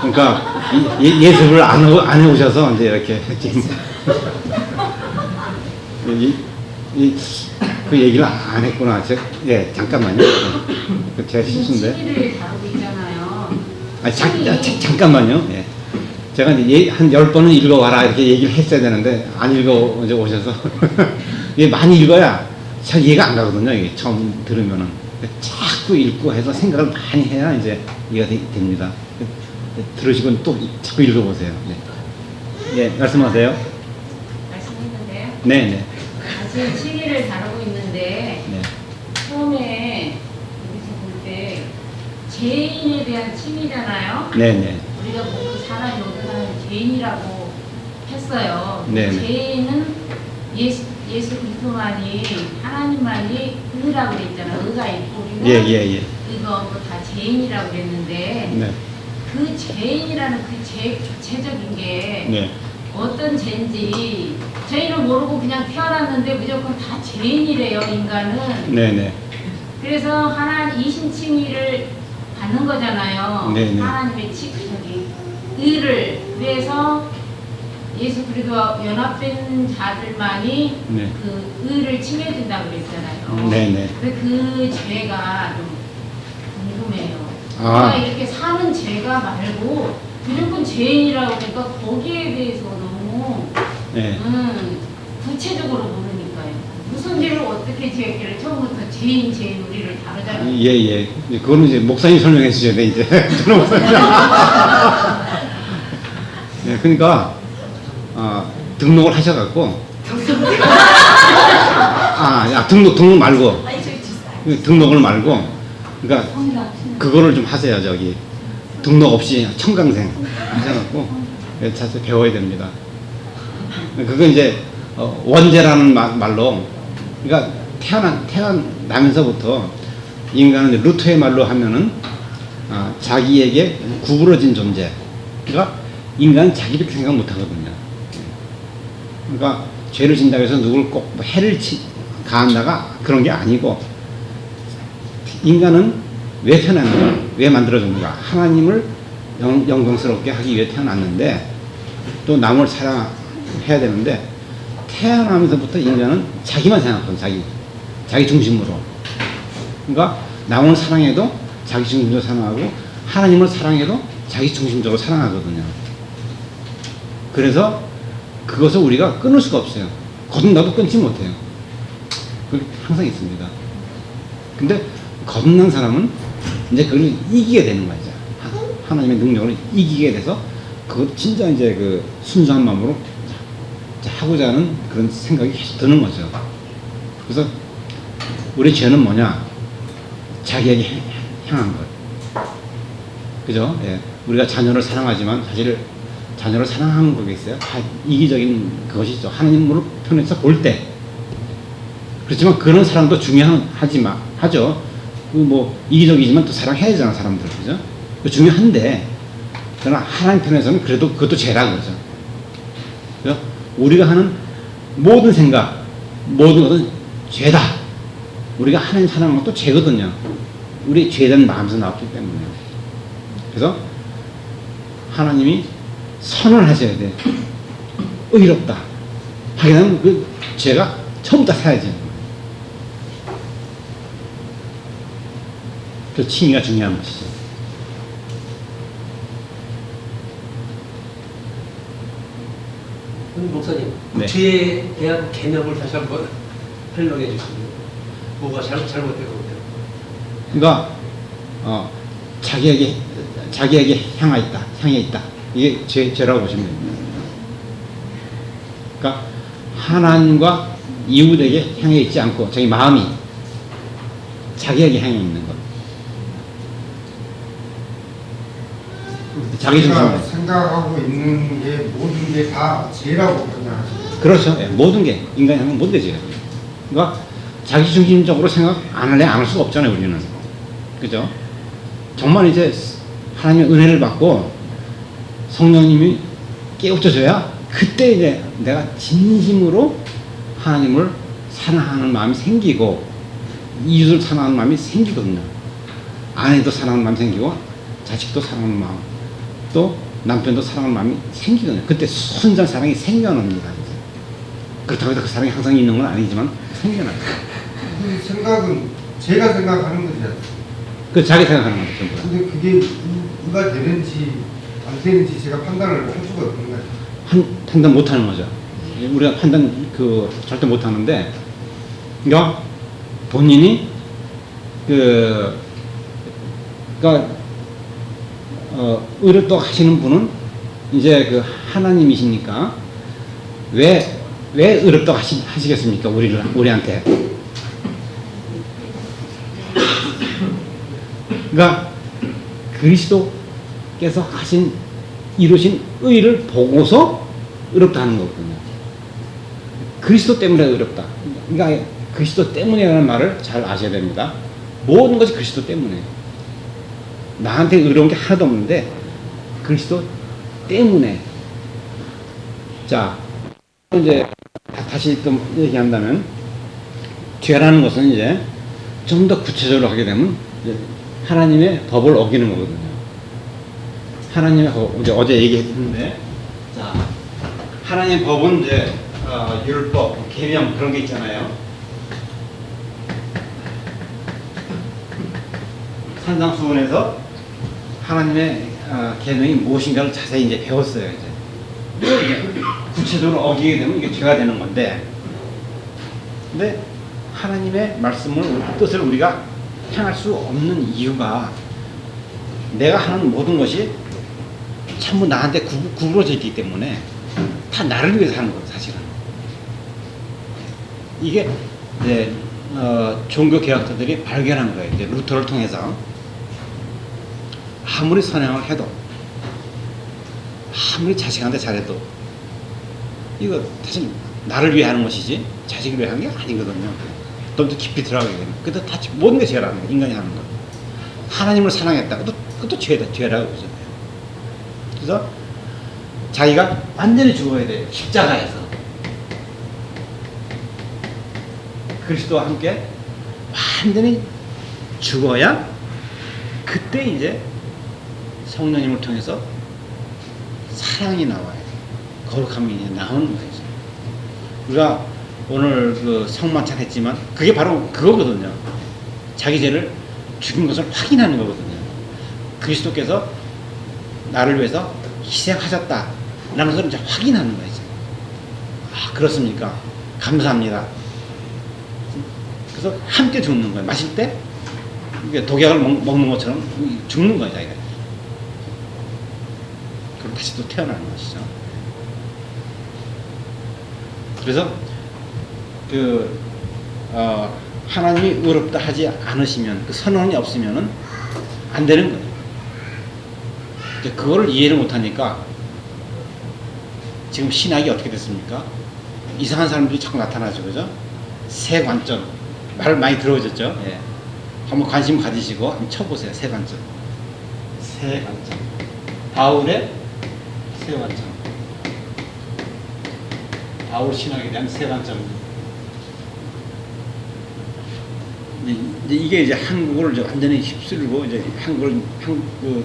A: 그러니까 예습을 안 해오셔서 이제 이렇게 지금 그 얘기를 안 했구나. 예, 잠깐만요. 제가 실수인데.
D: 칭의를 다루고 있잖아요.
A: 잠깐만요. 예. 제가 이제 한 10번은 읽어와라 이렇게 얘기를 했어야 되는데 안 읽어 오셔서 이게 많이 읽어야 잘 이해가 안 가거든요. 이게 처음 들으면은 자꾸 읽고 해서 생각을 많이 해야 이제 이해가 됩니다. 들으시고 또 자꾸 읽어보세요. 네. 예, 말씀하세요.
D: 말씀했는데요.
A: 네,
D: 지금 칭의를 다루고 있는데
A: 네.
D: 처음에 여기서 볼 때 죄인에 대한 칭의잖아요.
A: 네, 네.
D: 우리가 모두 사람이 모든 사람이 죄인이라고 했어요.
A: 네.
D: 죄인은 예수 그리스도만이 하나님만이 의라고 그랬잖아요. 의가 있고 우리는
A: 예.
D: 이거 뭐 다 죄인이라고 그랬는데
A: 네.
D: 그 죄인이라는 그 죄 주체적인 게
A: 네.
D: 어떤 죄인지 저희는 모르고 그냥 태어났는데 무조건 다 죄인이래요, 인간은.
A: 네.
D: 그래서 하나님 이신칭의를 받는 거잖아요.
A: 네네.
D: 하나님의 의를. 그래서 예수 그리스도와 연합된 자들만이
A: 네.
D: 그 의를 칭해준다고 그랬잖아요.
A: 네네.
D: 근데 그 죄가 좀 궁금해요.
A: 아.
D: 우리가 이렇게 사는 죄가 말고 무조건 죄인이라고 하니까 거기에 대해서 너무
A: 네.
D: 구체적으로 모르니까요. 무슨 죄를 어떻게 지었기를 처음부터 죄인 우리를 다르잖아요.
A: 예. 그거는 이제 목사님 설명해 주셔야 돼, 이제. 저는 목사님. 네, 그러니까, 등록을 하셔갖고. 등록 말고. 등록을 말고. 그러니까, 그거를 좀 하세요, 저기. 등록 없이 청강생 하셔갖고. 자세히 배워야 됩니다. 그건 이제, 원죄라는 말로. 그러니까, 태어나면서부터 인간은 루터의 말로 하면은 자기에게 구부러진 존재. 그러니까 인간은 자기를 생각 못 하거든요. 그러니까 죄를 진다고 해서 누굴 꼭 해를 가한다가 그런 게 아니고 인간은 왜 태어났는가? 왜 만들어졌는가? 하나님을 영광스럽게 하기 위해 태어났는데 또 남을 사랑해야 되는데 태어나면서부터 인간은 자기만 생각하거든요. 자기 중심으로. 그러니까 남을 사랑해도 자기 중심적으로 사랑하고 하나님을 사랑해도 자기 중심적으로 사랑하거든요. 그래서 그것을 우리가 끊을 수가 없어요. 거듭나도 끊지 못해요. 그게 항상 있습니다. 근데 거듭난 사람은 이제 그걸 이기게 되는 거죠. 하나님의 능력을 이기게 돼서 그것 진짜 이제 그 순수한 마음으로 하고자 하는 그런 생각이 계속 드는 거죠. 그래서 우리 죄는 뭐냐? 자기에게 향한 것. 그죠? 예. 우리가 자녀를 사랑하지만 사실 자녀를 사랑하는 거겠어요? 다 이기적인 그것이죠. 하나님으로 편에서 볼 때. 그렇지만 그런 사랑도 중요하지만, 하죠. 그 뭐, 이기적이지만 또 사랑해야 되잖아, 사람들. 그죠? 중요한데, 그러나 하나님 편에서는 그래도 그것도 죄라는 거죠. 그죠? 우리가 하는 모든 생각, 모든 것은 죄다. 우리가 하나님 사랑하는 것도 죄거든요. 우리 죄된 마음에서 나왔기 때문에. 그래서 하나님이 선을 하셔야 돼. 의롭다. 하게 되면 그 죄가 처음부터 사야지. 그 칭의가 중요한 것이죠.
E: 목사님,
A: 네.
E: 죄에 대한 개념을 다시 한번 설명해 주시면 뭐가 잘못된 것 같아요?
A: 그러니까 자기에게 향해 있다. 이게 죄라고 보시면 됩니다. 그러니까 하나님과 이웃에게 향해 있지 않고 자기 마음이 자기에게 향해 있는 것. 자기
F: 제가
A: 중심.
F: 생각하고 있는 게 모든 게 다 죄라고 판단하시죠.
A: 그렇죠. 예, 모든 게 인간이 하는 모든 게 죄예요. 그러니까 자기 중심적으로 생각 안 할 수가 없잖아요, 우리는. 그죠? 정말 이제 하나님의 은혜를 받고 성령님이 깨우쳐줘야 그때 이제 내가 진심으로 하나님을 사랑하는 마음이 생기고 이웃을 사랑하는 마음이 생기거든요. 아내도 사랑하는 마음이 생기고 자식도 사랑하는 마음, 또 남편도 사랑하는 마음이 생기거든요. 그때 순수한 사랑이 생겨납니다. 그렇다고 해서 그 사랑이 항상 있는 건 아니지만 생겨나요.
F: 그 생각은 제가 생각하는 거지 않습니까?
A: 그 자기 생각하는 거죠, 전부 다.
F: 근데 그게 의가 되는지 안 되는지 제가 판단을 할 수가 없는 거죠.
A: 판단 못 하는 거죠. 우리가 판단 절대 못 하는데, 그러니까 본인이 의롭다고 하시는 분은 이제 그 하나님이시니까 왜 의롭다고 하시겠습니까? 우리한테. 그러니까 그리스도께서 이루신 의를 보고서 의롭다 하는 거거든요. 그리스도 때문에 의롭다. 그러니까 그리스도 때문이라는 말을 잘 아셔야 됩니다. 모든 것이 그리스도 때문에. 나한테 의로운 게 하나도 없는데 그리스도 때문에. 자, 이제 다시 또 얘기한다면 죄라는 것은 이제 좀 더 구체적으로 하게 되면 하나님의 법을 어기는 거거든요. 하나님의 법, 어제 얘기했는데, 자, 하나님의 법은 이제 율법, 계명 그런 게 있잖아요. 산상수훈에서 하나님의 계명이 무엇인가를 자세히 이제 배웠어요. 이제 구체적으로 어기게 되면 이게 죄가 되는 건데, 근데 하나님의 말씀을 뜻을 우리가 향할 수 없는 이유가 내가 하는 모든 것이 전부 나한테 구부러져 있기 때문에 다 나를 위해서 하는 거예요, 사실은. 이게 이제 종교 개혁자들이 발견한 거예요. 이제 루터를 통해서 아무리 선행을 해도 아무리 자식한테 잘해도 이거 사실 나를 위해 하는 것이지 자식을 위해 하는 게 아니거든요. 좀 더 깊이 들어가게 되면 그것도 다 모든 게 죄라는 거예요. 인간이 하는 거. 하나님을 사랑했다. 그것도 죄라고 그러잖아요. 그래서 자기가 완전히 죽어야 돼요. 십자가에서. 그리스도와 함께 완전히 죽어야 그때 이제 성령님을 통해서 사랑이 나와요. 거룩함이 나오는 거죠. 우리가 오늘 그 성만찬 했지만 그게 바로 그거거든요. 자기 죄를 죽인 것을 확인하는 거거든요. 그리스도께서 나를 위해서 희생하셨다 라는 것을 이제 확인하는 거예요. 아, 그렇습니까? 감사합니다. 그래서 함께 죽는 거예요. 마실 때 독약을 먹는 것처럼 죽는 거예요, 자기가. 다시 또 태어나는 것이죠. 그래서 하나님이 의롭다 하지 않으시면, 그 선언이 없으면은 안 되는 거예요. 이제 그거를 이해를 못하니까 지금 신학이 어떻게 됐습니까? 이상한 사람들이 자꾸 나타나죠, 그죠? 세 관점 말 많이 들어오셨죠? 예. 한번 관심 가지시고 한번 쳐보세요. 세 관점. 세 관점. 바울의 세 관점. 바울 신학에 대한 세 관점. 이제 이게 이제 한국을 이제 완전히 휩쓸고 이제 한국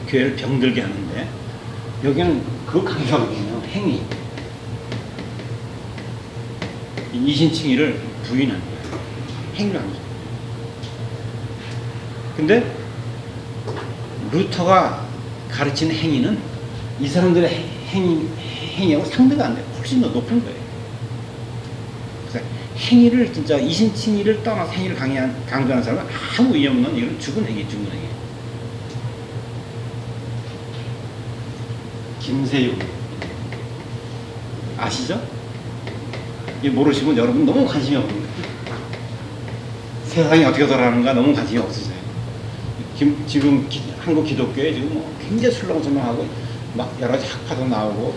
A: 교회를 병들게 하는데, 여기는 그거 강조하거든요. 행위. 이신칭의를 부인하는 거예요. 행위를 하는 거죠. 근데 루터가 가르치는 행위는 이 사람들의 행위하고 상대가 안 돼요. 훨씬 더 높은 거예요. 그래서 행위를 진짜 이신칭의를 떠나서 행위를 강조하는 사람은 아무 의미 없는, 이건 죽은 행위, 죽은 행위. 김세윤 아시죠? 이 모르시면 여러분 너무 관심이 없는 거예요. 세상이 어떻게 돌아가는가 너무 관심이 없으세요. 지금 한국 기독교에 지금 뭐 굉장히 술렁술렁하고 막 여러 가지 학파도 나오고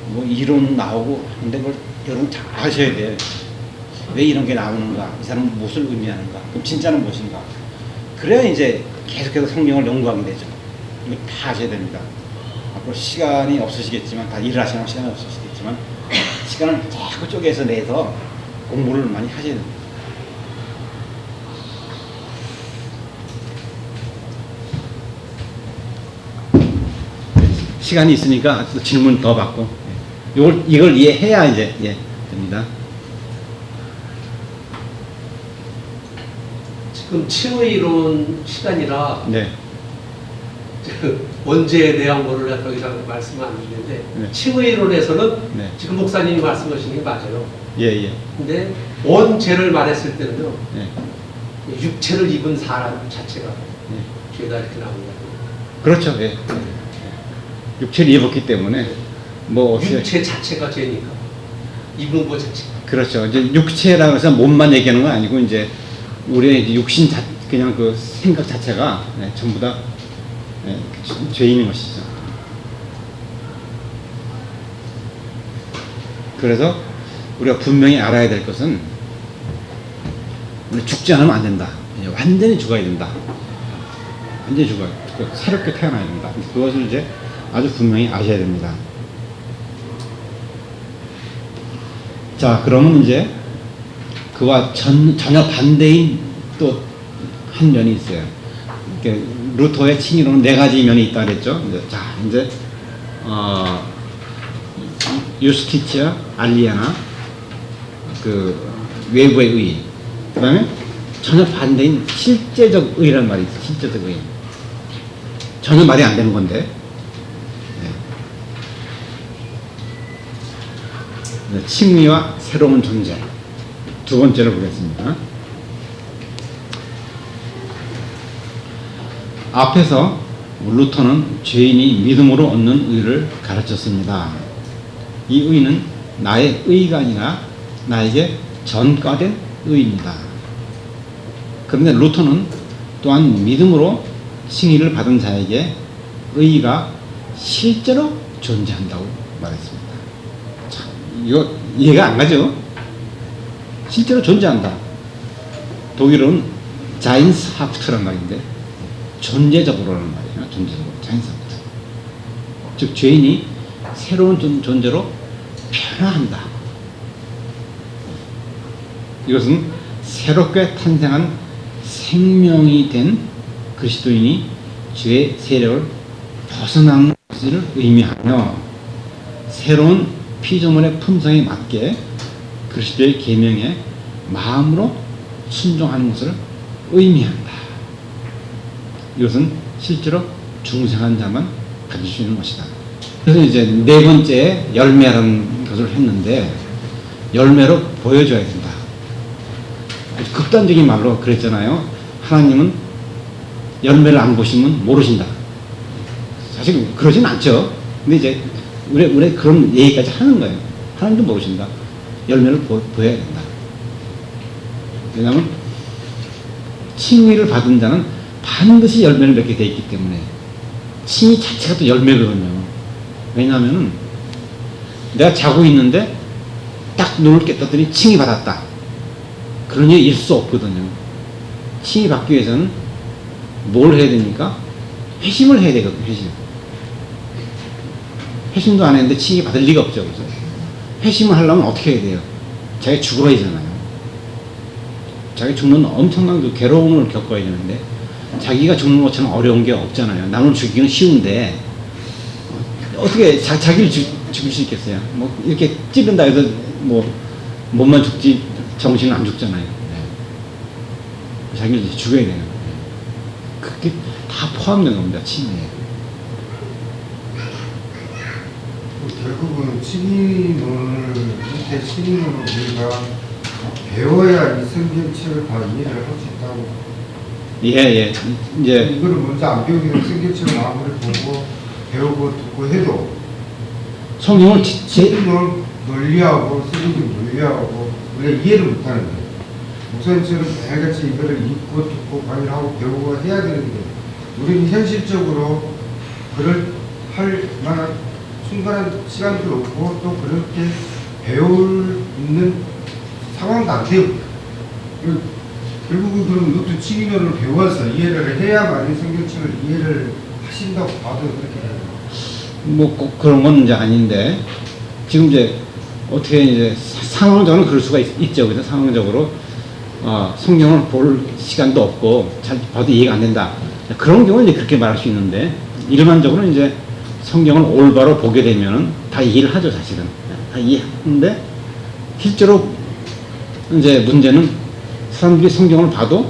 A: 뭐 이론 나오고 하는데, 그걸 여러분 잘 아셔야 돼요. 왜 이런 게 나오는가? 이 사람은 무엇을 의미하는가? 그럼 진짜는 무엇인가? 그래야 이제 계속해서 성경을 연구하게 되죠. 이거 다 아셔야 됩니다. 앞으로 시간이 없으시겠지만, 다 일을 하시는 시간이 없으시겠지만, 시간을 자꾸 쪼개서 내서 공부를 많이 하셔야 됩니다. 시간이 있으니까 또 질문 더 받고, 이걸 이해해야 이제 됩니다.
E: 지금 칭의 이론 시간이라
A: 네.
E: 원죄에 대한 거를 더 이상 말씀은 안 드리는데,
A: 네.
E: 칭의 이론에서는
A: 네.
E: 지금 목사님이 말씀하신 게 맞아요.
A: 예.
E: 근데 원죄를 말했을 때는요,
A: 네.
E: 육체를 입은 사람 자체가
A: 네.
E: 죄다 이렇게 나옵니다.
A: 그렇죠. 예. 육체를 입었기 때문에 뭐
E: 육체 자체가 죄니까, 입은 것 자체가.
A: 그렇죠. 이제 육체라고 해서 몸만 얘기하는 건 아니고, 이제 우리의 이제 육신 그냥 그 생각 자체가 전부 다 죄인인 것이죠. 그래서 우리가 분명히 알아야 될 것은, 우리 죽지 않으면 안 된다. 완전히 죽어야 된다. 완전히 죽어야, 새롭게 태어나야 된다. 그것을 이제 아주 분명히 아셔야 됩니다. 자, 그러면 이제 그와 전혀 반대인 또 한 면이 있어요. 루터의 칭의로는 네 가지 면이 있다 그랬죠. 자, 이제 유스티치아, 알리아나, 그 외부의 의, 그 다음에 전혀 반대인 실제적 의라는 말이 있어요. 실제적 의. 전혀 말이 안 되는 건데. 칭의와 새로운 존재. 두 번째로 보겠습니다. 앞에서 루터는 죄인이 믿음으로 얻는 의를 가르쳤습니다. 이 의는 나의 의가 아니라 나에게 전가된 의입니다. 그런데 루터는 또한 믿음으로 칭의를 받은 자에게 의가 실제로 존재한다고 말했습니다. 참, 이거 이해가 안 가죠? 실제로 존재한다. 독일어는 자인스하프트란 말인데, 존재적으로라는 말이에요. 존재적으로. 자인스하프트. 즉 죄인이 새로운 존재로 변화한다. 이것은 새롭게 탄생한 생명이 된 그리스도인이 죄의 세력을 벗어나는 것을 의미하며, 새로운 피조물의 품성에 맞게 그리스도의 계명에 마음으로 순종하는 것을 의미한다. 이것은 실제로 중생한 자만 가질 수 있는 것이다. 그래서 이제 네 번째 열매라는 것을 했는데, 열매로 보여줘야 된다. 극단적인 말로 그랬잖아요. 하나님은 열매를 안 보시면 모르신다. 사실 그러진 않죠. 근데 이제 우리 그런 얘기까지 하는 거예요. 하나님도 모르신다. 열매를 보여야 된다. 왜냐하면 칭의를 받은 자는 반드시 열매를 맺게 돼 있기 때문에 칭의 자체가 또 열매거든요. 왜냐하면 내가 자고 있는데 딱 눈을 깼더니 칭의 받았다. 그런 일이 있을 수 없거든요. 칭의 받기 위해서는 뭘 해야 됩니까? 회심을 해야 되거든요. 회심도 안 했는데 칭의 받을 리가 없죠. 그죠? 회심을 하려면 어떻게 해야 돼요? 자기가 죽어야 되잖아요. 자기 죽는 엄청난 그 괴로움을 겪어야 되는데 자기가 죽는 것처럼 어려운 게 없잖아요. 남을 죽이기는 쉬운데 어떻게 자기를 죽일 수 있겠어요? 뭐 이렇게 찌른다 해서 뭐 몸만 죽지 정신은 안 죽잖아요. 네. 자기를 죽여야 돼요. 그게 다 포함된 겁니다. 칭의에.
F: 결국은 칭의론을 밑에 칭의론을 우리가 배워야 이 성경책을 다 이해를 할 수 있다고.
A: 예. 이제
F: 이거를 먼저 안 배우기로 성경책을 아무리 보고 배우고 듣고 해도
A: 성경을
F: 칭의론을 논리하고 성경 논리하고 우리가 이해를 못하는 거예요. 목사님처럼 매일같이 이거를 읽고 듣고 관여하고 배우고 해야 되는데 우리는 현실적으로 그걸 할 만한 순간한 시간도 없고 또 그렇게 배울 있는 상황도 안 돼요. 결국은 그럼 이것도 칭의론을 배워서 이해를 해야만 성경책을 이해를 하신다고 봐도 그렇게 돼요.
A: 뭐 꼭 그런 건 이제 아닌데 지금 이제 어떻게 이제 상황적으로 그럴 수가 있죠. 그래서 상황적으로 성경을 볼 시간도 없고 잘 봐도 이해가 안 된다. 그런 경우는 이제 그렇게 말할 수 있는데 일반적으로 이제 성경을 올바로 보게 되면은 다 이해를 하죠. 사실은 다 이해하는데 실제로 이제 문제는 사람들이 성경을 봐도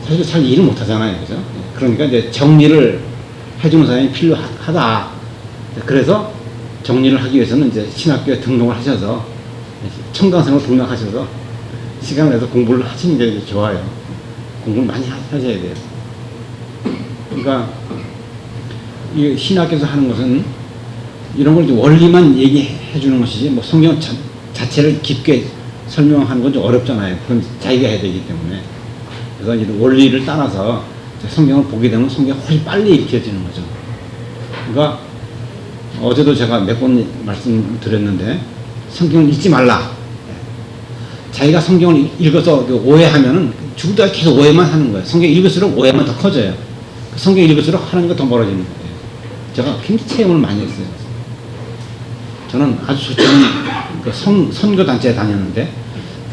A: 사실 잘 이해를 못 하잖아요. 그죠? 그러니까 이제 정리를 해주는 사람이 필요하다. 그래서 정리를 하기 위해서는 이제 신학교에 등록을 하셔서 청강생으로 등록하셔서 시간을 내서 공부를 하시는 게 좋아요. 공부를 많이 하셔야 돼요. 그러니까 이 신학에서 하는 것은 이런 걸 원리만 얘기해 주는 것이지 뭐 성경 자체를 깊게 설명하는 건 좀 어렵잖아요. 그건 자기가 해야 되기 때문에. 그래서 이런 원리를 따라서 성경을 보게 되면 성경이 훨씬 빨리 익혀지는 거죠. 그러니까 어제도 제가 몇 번 말씀드렸는데 성경을 읽지 말라. 자기가 성경을 읽어서 오해하면은 죽을 때까지 계속 오해만 하는 거예요. 성경 읽을수록 오해만 더 커져요. 성경 읽을수록 하나님과 더 멀어지는 거예요. 제가 굉장히 체험을 많이 했어요. 저는 아주 좋지 않은 그 선교단체에 다녔는데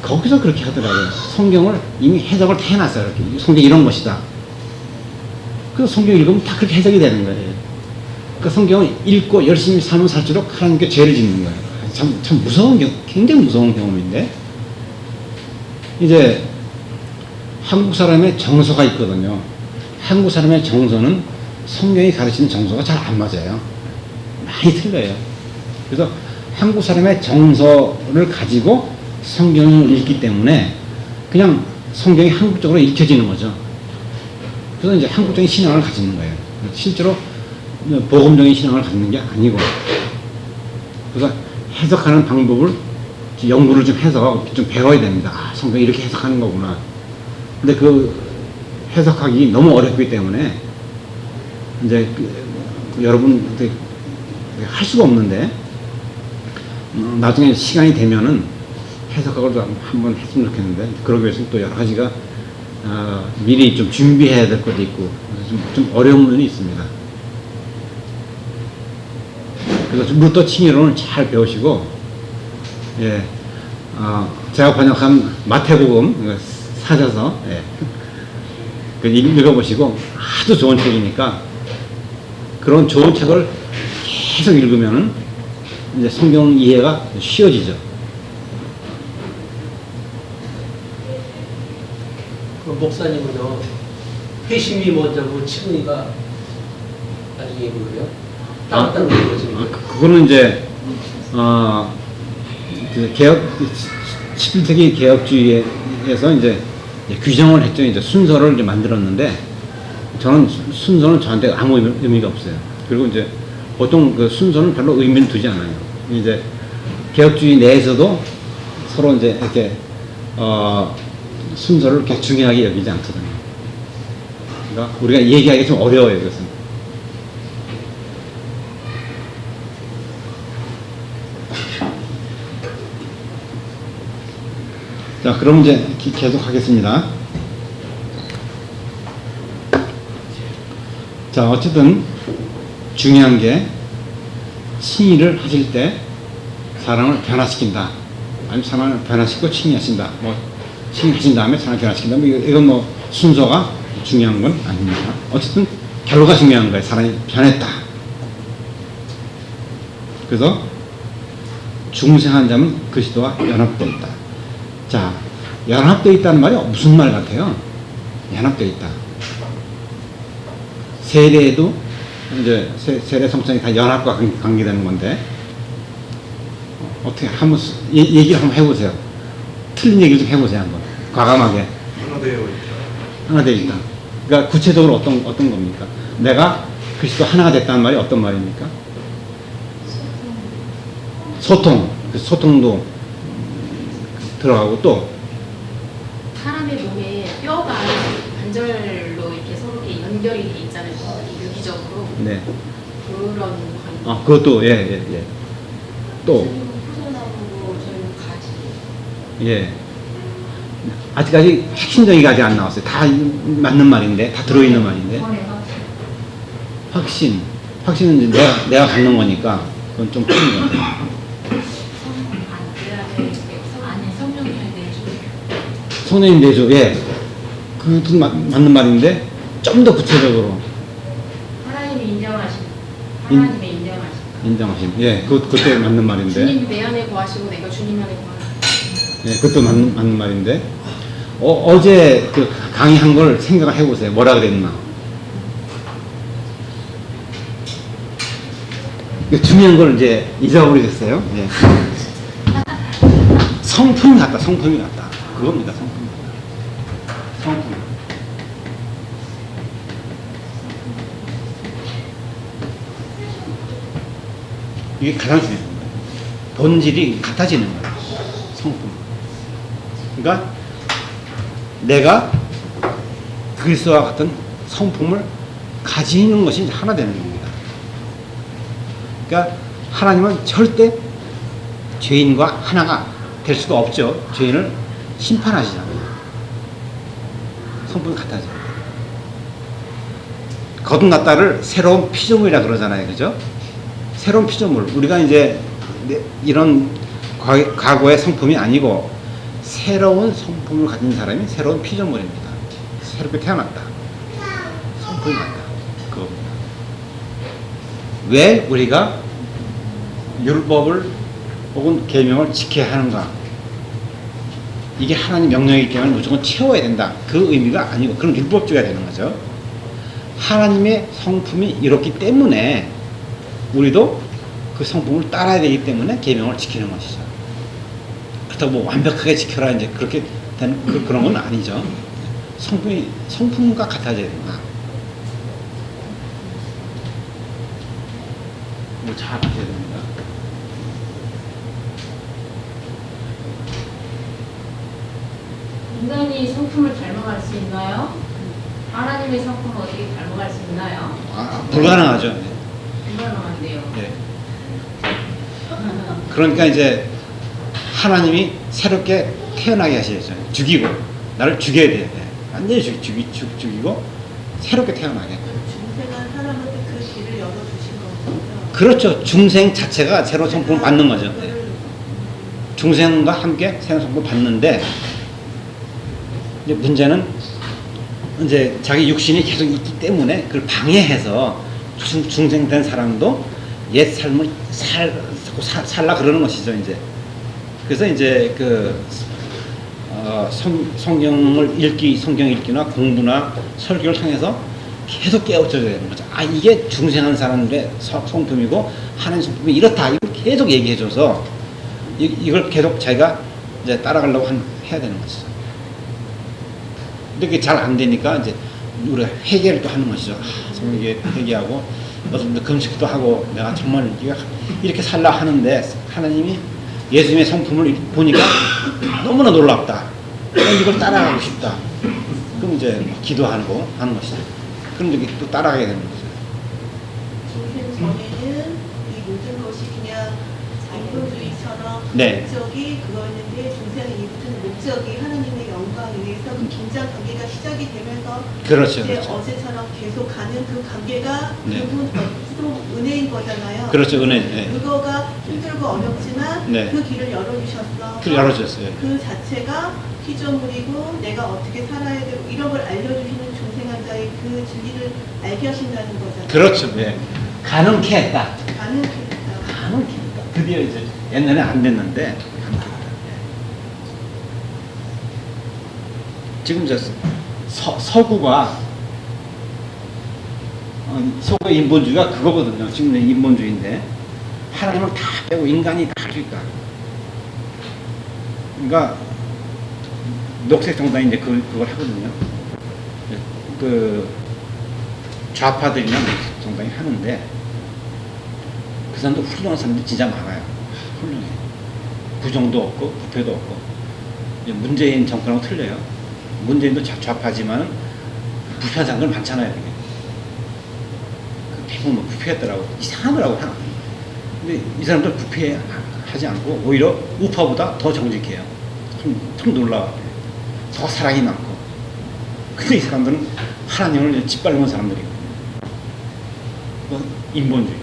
A: 거기서 그렇게 하더라고요. 성경을 이미 해석을 다 해놨어요. 이렇게. 성경이 이런 것이다. 그래서 성경 읽으면 다 그렇게 해석이 되는 거예요. 그 성경을 읽고 열심히 살면 살수록 하나님께 죄를 짓는 거예요. 참 무서운 경우, 굉장히 무서운 경험인데 이제 한국 사람의 정서가 있거든요. 한국 사람의 정서는 성경이 가르치는 정서가 잘 안 맞아요. 많이 틀려요. 그래서 한국 사람의 정서를 가지고 성경을 읽기 때문에 그냥 성경이 한국적으로 읽혀지는 거죠. 그래서 이제 한국적인 신앙을 가지는 거예요. 실제로 복음적인 신앙을 갖는 게 아니고. 그래서 해석하는 방법을 연구를 좀 해서 좀 배워야 됩니다. 아, 성경이 이렇게 해석하는 거구나. 근데 그 해석하기 너무 어렵기 때문에 이제 여러분 할 수가 없는데 나중에 시간이 되면은 해석학을 한번 했으면 좋겠는데 그러기 위해서 또 여러 가지가 미리 좀 준비해야 될 것도 있고 좀 어려운 부분이 있습니다. 그래서 루터 칭의론을 잘 배우시고 예, 제가 번역한 마태복음 사셔서 예, 그 읽어보시고 아주 좋은 책이니까 그런 좋은 책을 계속 읽으면은 이제 성경 이해가 쉬워지죠.
E: 그 목사님은요 회심이 먼저고 칭의가 나중에 그거요? 따랐다는 거죠.
A: 그거는 이제 그 개혁 11세기 개혁주의에서 이제 규정을 했죠. 이제 순서를 이제 만들었는데 저는 순서는 저한테 아무 의미가 없어요. 그리고 이제 보통 그 순서는 별로 의미를 두지 않아요. 이제 개혁주의 내에서도 서로 이제 이렇게 순서를 이렇게 중요하게 여기지 않거든요. 그러니까 우리가 얘기하기 좀 어려워요, 이것은. 자, 그럼 이제 계속 하겠습니다. 자, 어쨌든 중요한 게 칭의를 하실 때 사람을 변화시킨다. 아니면 사람을 변화시키고 칭의하신다. 뭐 칭의하신 다음에 사람을 변화시킨다. 뭐 이건 뭐 순서가 중요한 건 아닙니다. 어쨌든 결과가 중요한 거예요. 사람이 변했다. 그래서 중생한 자는 그리스도와 연합되어 있다. 자, 연합되어 있다는 말이 무슨 말 같아요? 연합되어 있다. 세례에도 이제 세례 성찬이 다 연합과 관계되는 건데 어떻게 한번 얘기를 한번 해보세요. 틀린 얘기를 좀 해보세요 한번. 과감하게. 하나 되어 있다. 그러니까 구체적으로 어떤 겁니까? 내가 그리스도 하나가 됐다는 말이 어떤 말입니까? 소통. 그 소통도 들어가고 또
G: 사람의 몸에 뼈가 관절로 이렇게 서로 이렇게 연결이 돼 있잖아요. 유기적으로.
A: 네.
G: 그런 관계.
A: 아 그것도 예. 또
G: 후손하고 저희는 가지.
A: 예. 아직까지 핵심적인 게 아직 안 나왔어요. 다 맞는 말인데, 다 들어있는 말인데. 확신은 이제 내가 갖는 거니까 그건 좀 틀린 것 같아요. 성령님 내주, 예. 그것도 맞는 말인데 좀 더 구체적으로
D: 하나님이 인정하신, 하나님의
A: 인정하심. 예, 그것도 맞는 말인데.
G: 주님이 내 안에 거하시고 내가 주님 안에 거하시고.
A: 예, 그것도 맞는 말인데. 어제 그 강의한 걸 생각을 해보세요. 뭐라 그랬나? 중요한 걸 이제 잊어버리겠어요. 예. 성품이 같다. 그겁니다. 성품. 이게 가장 중요한 거예요. 본질이 같아지는 거예요. 성품. 그러니까 내가 그리스도와 같은 성품을 가지는 것이 이제 하나 되는 겁니다. 그러니까 하나님은 절대 죄인과 하나가 될 수가 없죠. 죄인을 심판하시잖아요. 성품이 같아져요. 거듭났다를 새로운 피조물이라 그러잖아요. 그죠? 새로운 피조물. 우리가 이제 이런 과거의 성품이 아니고 새로운 성품을 가진 사람이 새로운 피조물입니다. 새롭게 태어났다. 성품이 같다. 그겁니다. 왜 우리가 율법을 혹은 계명을 지켜야 하는가? 이게 하나님 명령이기 때문에 무조건 채워야 된다. 그 의미가 아니고 그럼 율법주의가 되는 거죠. 하나님의 성품이 이렇기 때문에 우리도 그 성품을 따라야 되기 때문에 계명을 지키는 것이죠. 그렇다고 뭐 완벽하게 지켜라 이제 그렇게 되는 그런 건 아니죠. 성품과 같아져야 된다. 뭐 잘 하셔야 됩니다.
D: 인간이 성품을 닮아갈 수 있나요? 하나님의 성품을 어떻게 닮아갈 수 있나요?
A: 불가능하죠.
D: 불가능한데요.
A: 네. 그러니까 이제 하나님이 새롭게 태어나게 하시죠. 죽이고 나를 죽여야 돼. 완전히 죽이고 새롭게 태어나게.
H: 중생한 사람한테 그 길을 열어주신 거죠.
A: 그렇죠. 중생 자체가 새로운 성품을 받는 거죠. 중생과 함께 새로운 성품을 받는데 이제 문제는 이제 자기 육신이 계속 있기 때문에 그걸 방해해서 중생된 사람도 옛 삶을 살라 그러는 것이죠. 이제 그래서 이제 그 성경 읽기나 공부나 설교를 통해서 계속 깨우쳐야 되는 거죠. 아 이게 중생한 사람들의 성품이고 하나님 성품이 이렇다. 이걸 계속 얘기해줘서 이걸 계속 자기가 이제 따라가려고 해야 되는 것이죠. 근데 그게 잘 안 되니까 이제 우리가 회개를 또 하는 것이죠. 성경에 회개하고 어떤 금식도 하고 내가 정말 이렇게 살라 하는데 하나님이 예수님의 성품을 보니까 너무나 놀랍다. 이걸 따라가고 싶다. 그럼 이제 기도하고 하는 것이죠. 그럼 이제 또 따라가게 되는 거죠.
H: 중생 전에는 이 모든 것이 그냥 인본주의처럼
A: 네.
H: 목적이 그거였는데 중생의 이부터는 목적이 하나님의 영광을 위해서 그 긴장 관계가 시작이 되면서
A: 그렇죠,
H: 이제
A: 그렇죠.
H: 어제처럼 계속 가는 그 관계가
A: 네.
H: 그분 스스로 은혜인 거잖아요.
A: 그렇죠, 은혜. 네.
H: 그거가 힘들고 어렵지만
A: 네.
H: 그 길을 열어주셨어.
A: 그 열어주셨어요.
H: 그 자체가 피조물이고 내가 어떻게 살아야 되고 이런 걸 알려주시는 중생한 자의 그 진리를 알게 하신다는 거잖아요.
A: 그렇죠. 네. 가능케 했다.
H: 가능케 했다.
A: 가능케 했다. 드디어 이제 옛날에 안 됐는데 가능케 했다. 지금 저 서구가 서구의 인본주의가 그거거든요. 지금 인본주의인데 하나님을 다 빼고 인간이 다 할 수 있다. 그러니까 녹색 정당이 이제 그걸 하거든요. 그 좌파들이나 녹색 정당이 하는데 그 사람도 훌륭한 사람들이 진짜 많아요. 훌륭해. 부정도 없고 부패도 없고. 이제 문재인 정권하고 틀려요. 문재인도 좌파지만 부패한 사람들 많잖아요. 그게. 대부분 뭐 부패했더라고. 이상하더라고. 근데 이 사람들 부패하지 않고 오히려 우파보다 더 정직해요. 참 놀라워요. 더 사랑이 많고. 근데 이 사람들은 하나님을 짓밟는 사람들이거든요. 인본주의.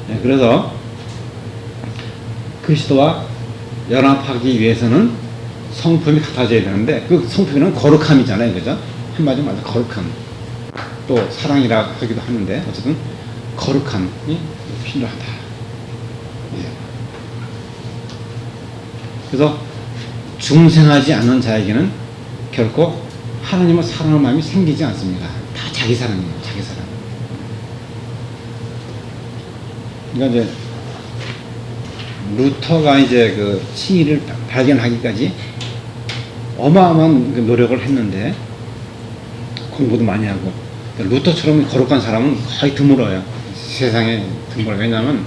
A: 네, 그래서 그리스도와 연합하기 위해서는 성품이 같아져야 되는데 그 성품에는 거룩함이잖아요. 그죠? 한마디로 말해서 거룩함. 또 사랑이라 하기도 하는데 어쨌든 거룩함이 필요하다. 예. 그래서 중생하지 않는 자에게는 결코 하나님을 사랑하는 마음이 생기지 않습니다. 다 자기 사랑이에요. 자기 사랑. 그러니까 이제 루터가 이제 그 칭의를 발견하기까지 어마어마한 그 노력을 했는데 공부도 많이 하고 루터처럼 거룩한 사람은 거의 드물어요. 세상에 드물어요. 왜냐하면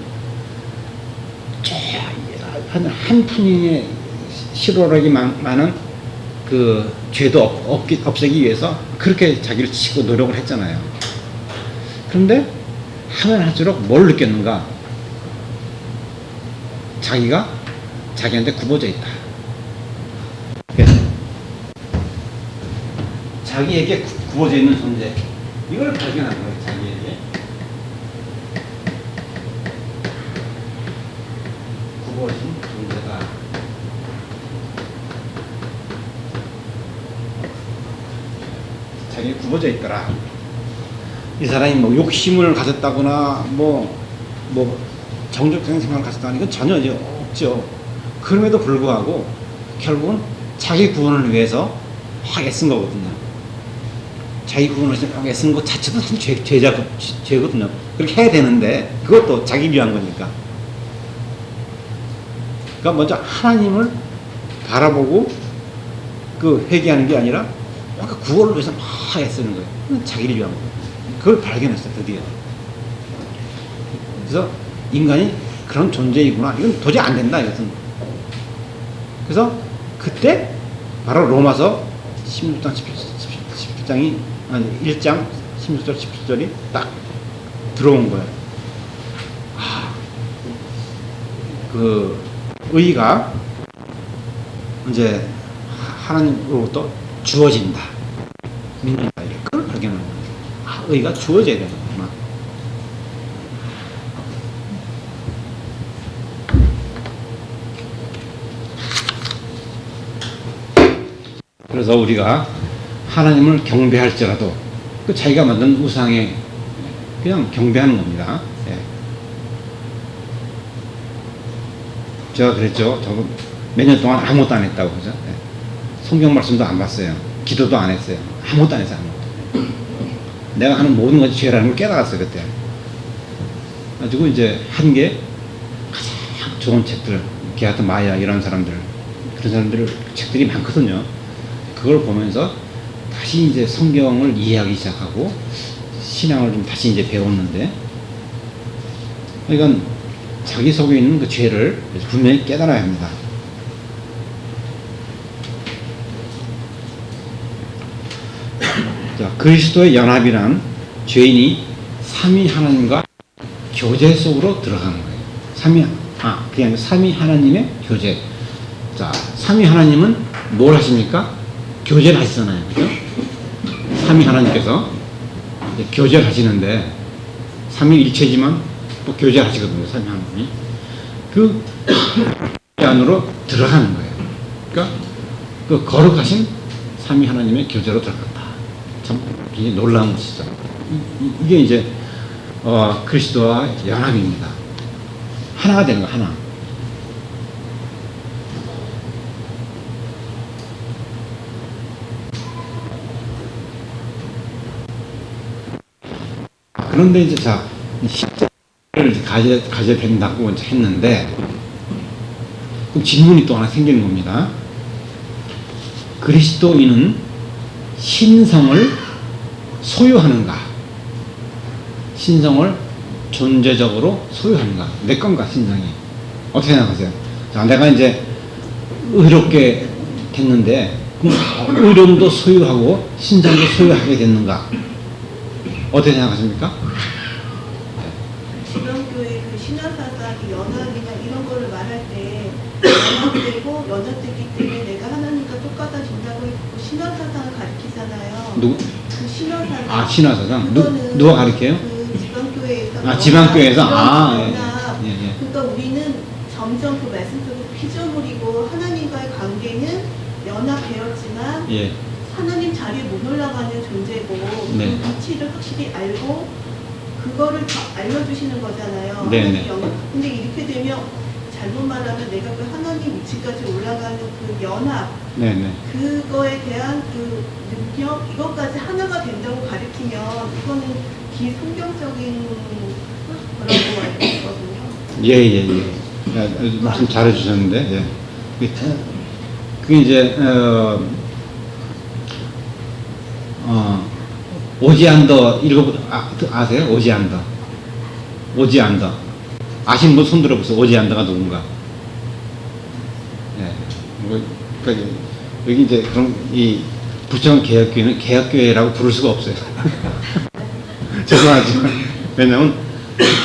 A: 한 푼의 실오락이 많은 그 죄도 없애기 위해서 그렇게 자기를 치고 노력을 했잖아요. 그런데 하면 할수록 뭘 느꼈는가? 자기가 자기한테 굽어져 있다. 자기에게 굽어져 있는 존재. 이걸 발견한 거예요. 자기에게. 굽어진 존재다. 자기에 굽어져 있더라. 이 사람이 뭐 욕심을 가졌다거나 뭐 정적인 생각을 가졌다거나 이건 전혀 없죠. 그럼에도 불구하고 결국은 자기 구원을 위해서 확 애쓴 거거든요. 자기 구원을 위해서 확 애쓴 것 자체도 사실 죄거든요. 그렇게 해야 되는데 그것도 자기 위한 거니까. 그러니까 먼저 하나님을 바라보고 그 회개하는 게 아니라 뭔가 구원을 위해서 막 애쓰는 거예요. 자기를 위한 거예요. 그걸 발견했어요. 드디어. 그래서 인간이 그런 존재이구나. 이건 도저히 안 된다. 이것은. 그래서 그때 바로 로마서 16장 17장이 아니 1장 16절 17절이 딱 들어온 거예요. 그 의가 이제 하나님으로부터 주어진다. 믿는다. 그걸 발견하는 거예요. 의가 주어져야 되는구나. 그래서 우리가 하나님을 경배할지라도 그 자기가 만든 우상에 그냥 경배하는 겁니다. 예. 제가 그랬죠. 저도 몇 년 동안 아무것도 안 했다고 그죠? 예. 성경 말씀도 안 봤어요. 기도도 안 했어요. 아무것도 안 했어요. 아무것도. 내가 하는 모든 것이 죄라는 걸 깨달았어요, 그때. 가지고 이제 한 게 가장 좋은 책들, 게하트 마야 이런 사람들, 그런 사람들 책들이 많거든요. 그걸 보면서 다시 이제 성경을 이해하기 시작하고 신앙을 좀 다시 이제 배웠는데, 그러니까 자기 속에 있는 그 죄를 분명히 깨달아야 합니다. 자, 그리스도의 연합이란 죄인이 삼위 하나님과 교제 속으로 들어가는 거예요. 그냥 삼위 하나님의 교제. 자, 삼위 하나님은 뭘 하십니까? 교제를 하시잖아요. 그죠? 삼위 하나님께서 이제 교제를 하시는데, 삼위일체지만 또 교제를 하시거든요, 삼위 하나님이. 그 안으로 들어가는 거예요. 그러니까 그 거룩하신 삼위 하나님의 교제로 들어간다. 참 굉장히 놀라운 것이죠. 이게 이제 그리스도와 연합입니다. 하나가 되는 거, 하나. 그런데 이제 자, 십자가를 가져야 된다고 이제 했는데, 그럼 질문이 또 하나 생기는 겁니다. 그리스도인은 신성을 소유하는가? 신성을 존재적으로 소유하는가? 내 건가, 신성이? 어떻게 생각하세요? 자, 내가 이제 의롭게 됐는데, 그럼 의로움도 소유하고 신성도 소유하게 됐는가? 어떻게 생각하십니까?
H: 지방교회 그 신화사상 연합이나 이런 거를 말할 때 연합되고 연합되기 때문에 내가 하나님과 똑같아진다고 했고 신화사상을 가리키잖아요.
A: 누구?
H: 그 신화사상.
A: 아, 신화사상?
H: 그거는
A: 누가 가르쳐요?
H: 그 지방교회에서.
A: 아, 지방교회에서?
H: 연합.
A: 예.
H: 그러니까 우리는 점점 그 말씀 속에 피조물이고 하나님과의 관계는 연합되었지만
A: 예.
H: 하나님 자리에 못 올라가는 존재고
A: 네.
H: 그 위치를 확실히 알고 그거를 다 알려주시는 거잖아요.
A: 네네.
H: 근데 이렇게 되면 잘못 말하면 내가 그 하나님 위치까지 올라가는 그 연합
A: 네네.
H: 그거에 대한 그 능력 이것까지 하나가 된다고 가르치면 이거는 비성경적인 거라고 알고 있거든요.
A: 예. 말씀 잘해주셨는데, 예. 그게 이제, 오지안더 아세요? 오지안더. 아시는 분 손 들어보세요. 오지안더가 누군가. 예. 그러니까 여기 이제 그런 이 부천 개혁교회는 개혁교회라고 부를 수가 없어요. 죄송하지만. 왜냐면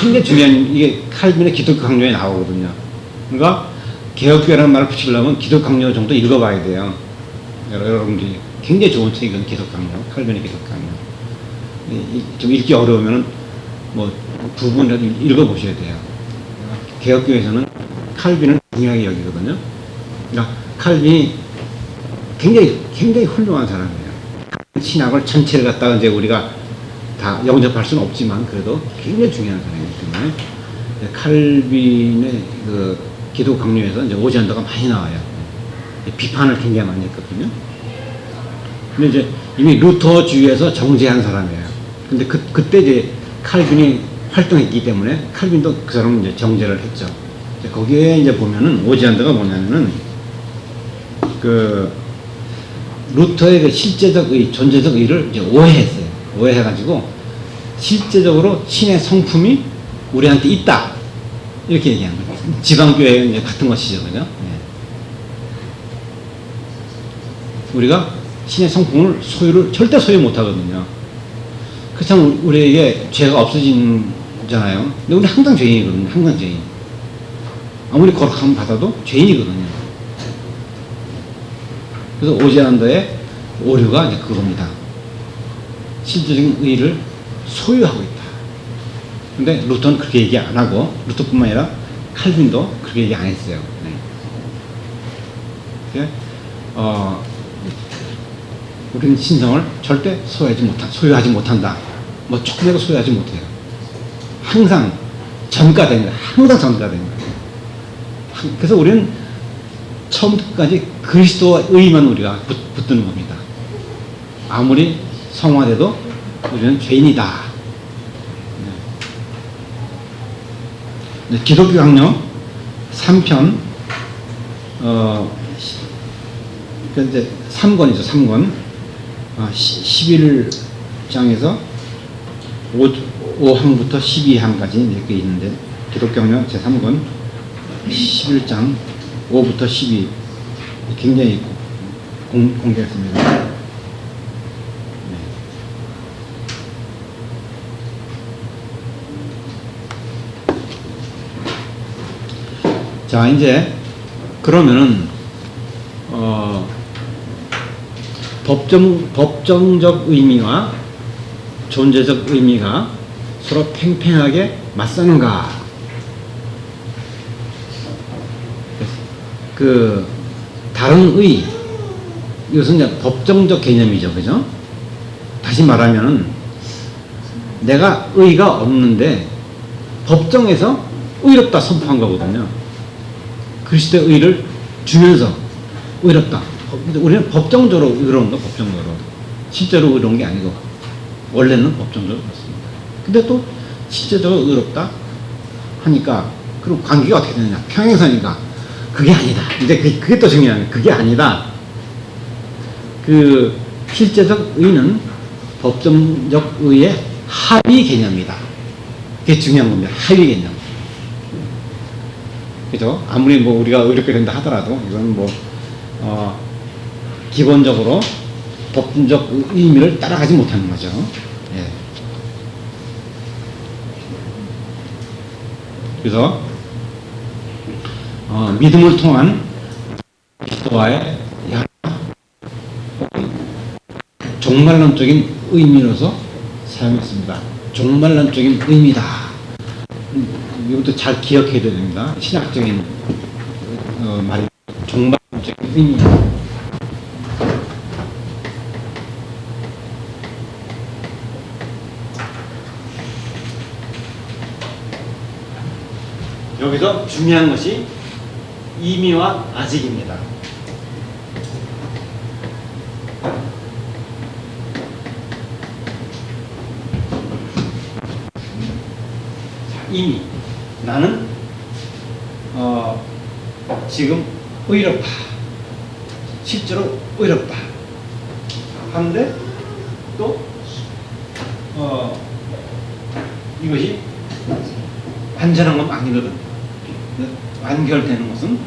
A: 굉장히 중요한, 이게 칼빈의 기독교 강요에 나오거든요. 그러니까 개혁교회라는 말을 붙이려면 기독교 강요 정도 읽어봐야 돼요. 여러분들이 굉장히 좋은 책이거든요. 기독교 강요, 칼빈의 기독교 강요. 좀 읽기 어려우면은 뭐 부분이라도 읽어보셔야 돼요. 개혁교회에서는 칼빈을 중요하게 여기거든요. 그러니까 칼빈이 굉장히 훌륭한 사람이에요. 신학을 전체를 갖다가 이제 우리가 다 영접할 수는 없지만 그래도 굉장히 중요한 사람이기 때문에 칼빈의 그 기독 강요에서 이제 오지안더가 많이 나와요. 비판을 굉장히 많이 했거든요. 근데 이제 이미 루터주의에서 정제한 사람이에요. 근데 그때 이제 칼빈이 활동했기 때문에 칼빈도 그 사람은 이제 정제를 했죠. 거기에 이제 보면은 오지안더가 뭐냐면은 그 루터의 그 실제적 의, 존재적 의를 이제 오해했어요. 오해해가지고 실제적으로 신의 성품이 우리한테 있다 이렇게 얘기한 거예요. 지방교회 이제 같은 것이죠, 그죠? 네. 우리가 신의 성품을 절대 소유 못하거든요. 그렇다면 우리에게 죄가 없어지잖아요. 근데 우리 항상 죄인이거든요. 항상 죄인. 아무리 거룩함 받아도 죄인이거든요. 그래서 오지안더의 오류가 이제 그겁니다. 실질적인 의를 소유하고 있다. 근데 루터는 그렇게 얘기 안 하고, 루터뿐만 아니라 칼빈도 그렇게 얘기 안 했어요. 네. 우리는 신성을 절대 소유하지 못한다. 뭐 조금이라도 소유하지 못해요. 항상 전가됩니다. 항상 전가됩니다. 그래서 우리는 처음부터 끝까지 그리스도와 의만 우리가 붙드는 겁니다. 아무리 성화돼도 우리는 죄인이다. 네. 기독교 강령 3편 이제 3권이죠. 3권 11장에서 5항부터 12항까지 이렇게 있는데 기독교 강령 제3권 11장 5부터 12 굉장히 공개했습니다. 네. 자, 이제 그러면은 법정적 의미와 존재적 의미가 서로 팽팽하게 맞서는가? 그 다른 의, 이것은 이제 법정적 개념이죠, 그죠? 다시 말하면 내가 의가 없는데 법정에서 의롭다 선포한 거거든요. 그리스도의 의를 주면서 의롭다. 우리는 법정적으로 의로운 거, 법정적으로. 실제로 의로운 게 아니고 원래는 법정적으로 그렇습니다. 근데 또 실제적으로 의롭다 하니까 그럼 관계가 어떻게 되느냐? 평행선이니까 그게 아니다. 이제 그게 또 중요한 거예요. 그게 아니다. 그 실제적 의는 법정적 의의 합의 개념이다. 그게 중요한 겁니다. 합의 개념. 그죠? 아무리 뭐 우리가 의롭게 된다 하더라도 이건 뭐 기본적으로 법적 의미를 따라가지 못하는 거죠. 예. 그래서 믿음을 통한 그리스도와의 종말론적인 의미로서 사용했습니다. 종말론적인 의미다. 이것도 잘 기억해야 됩니다. 신학적인 말이 종말론적인 의미. 여기서 중요한 것이 이미와 아직입니다. 이미 나는 지금 의롭다. 실제로 의롭다. 하는데 또 이것이 완전한 건 아니거든. 완결되는 것은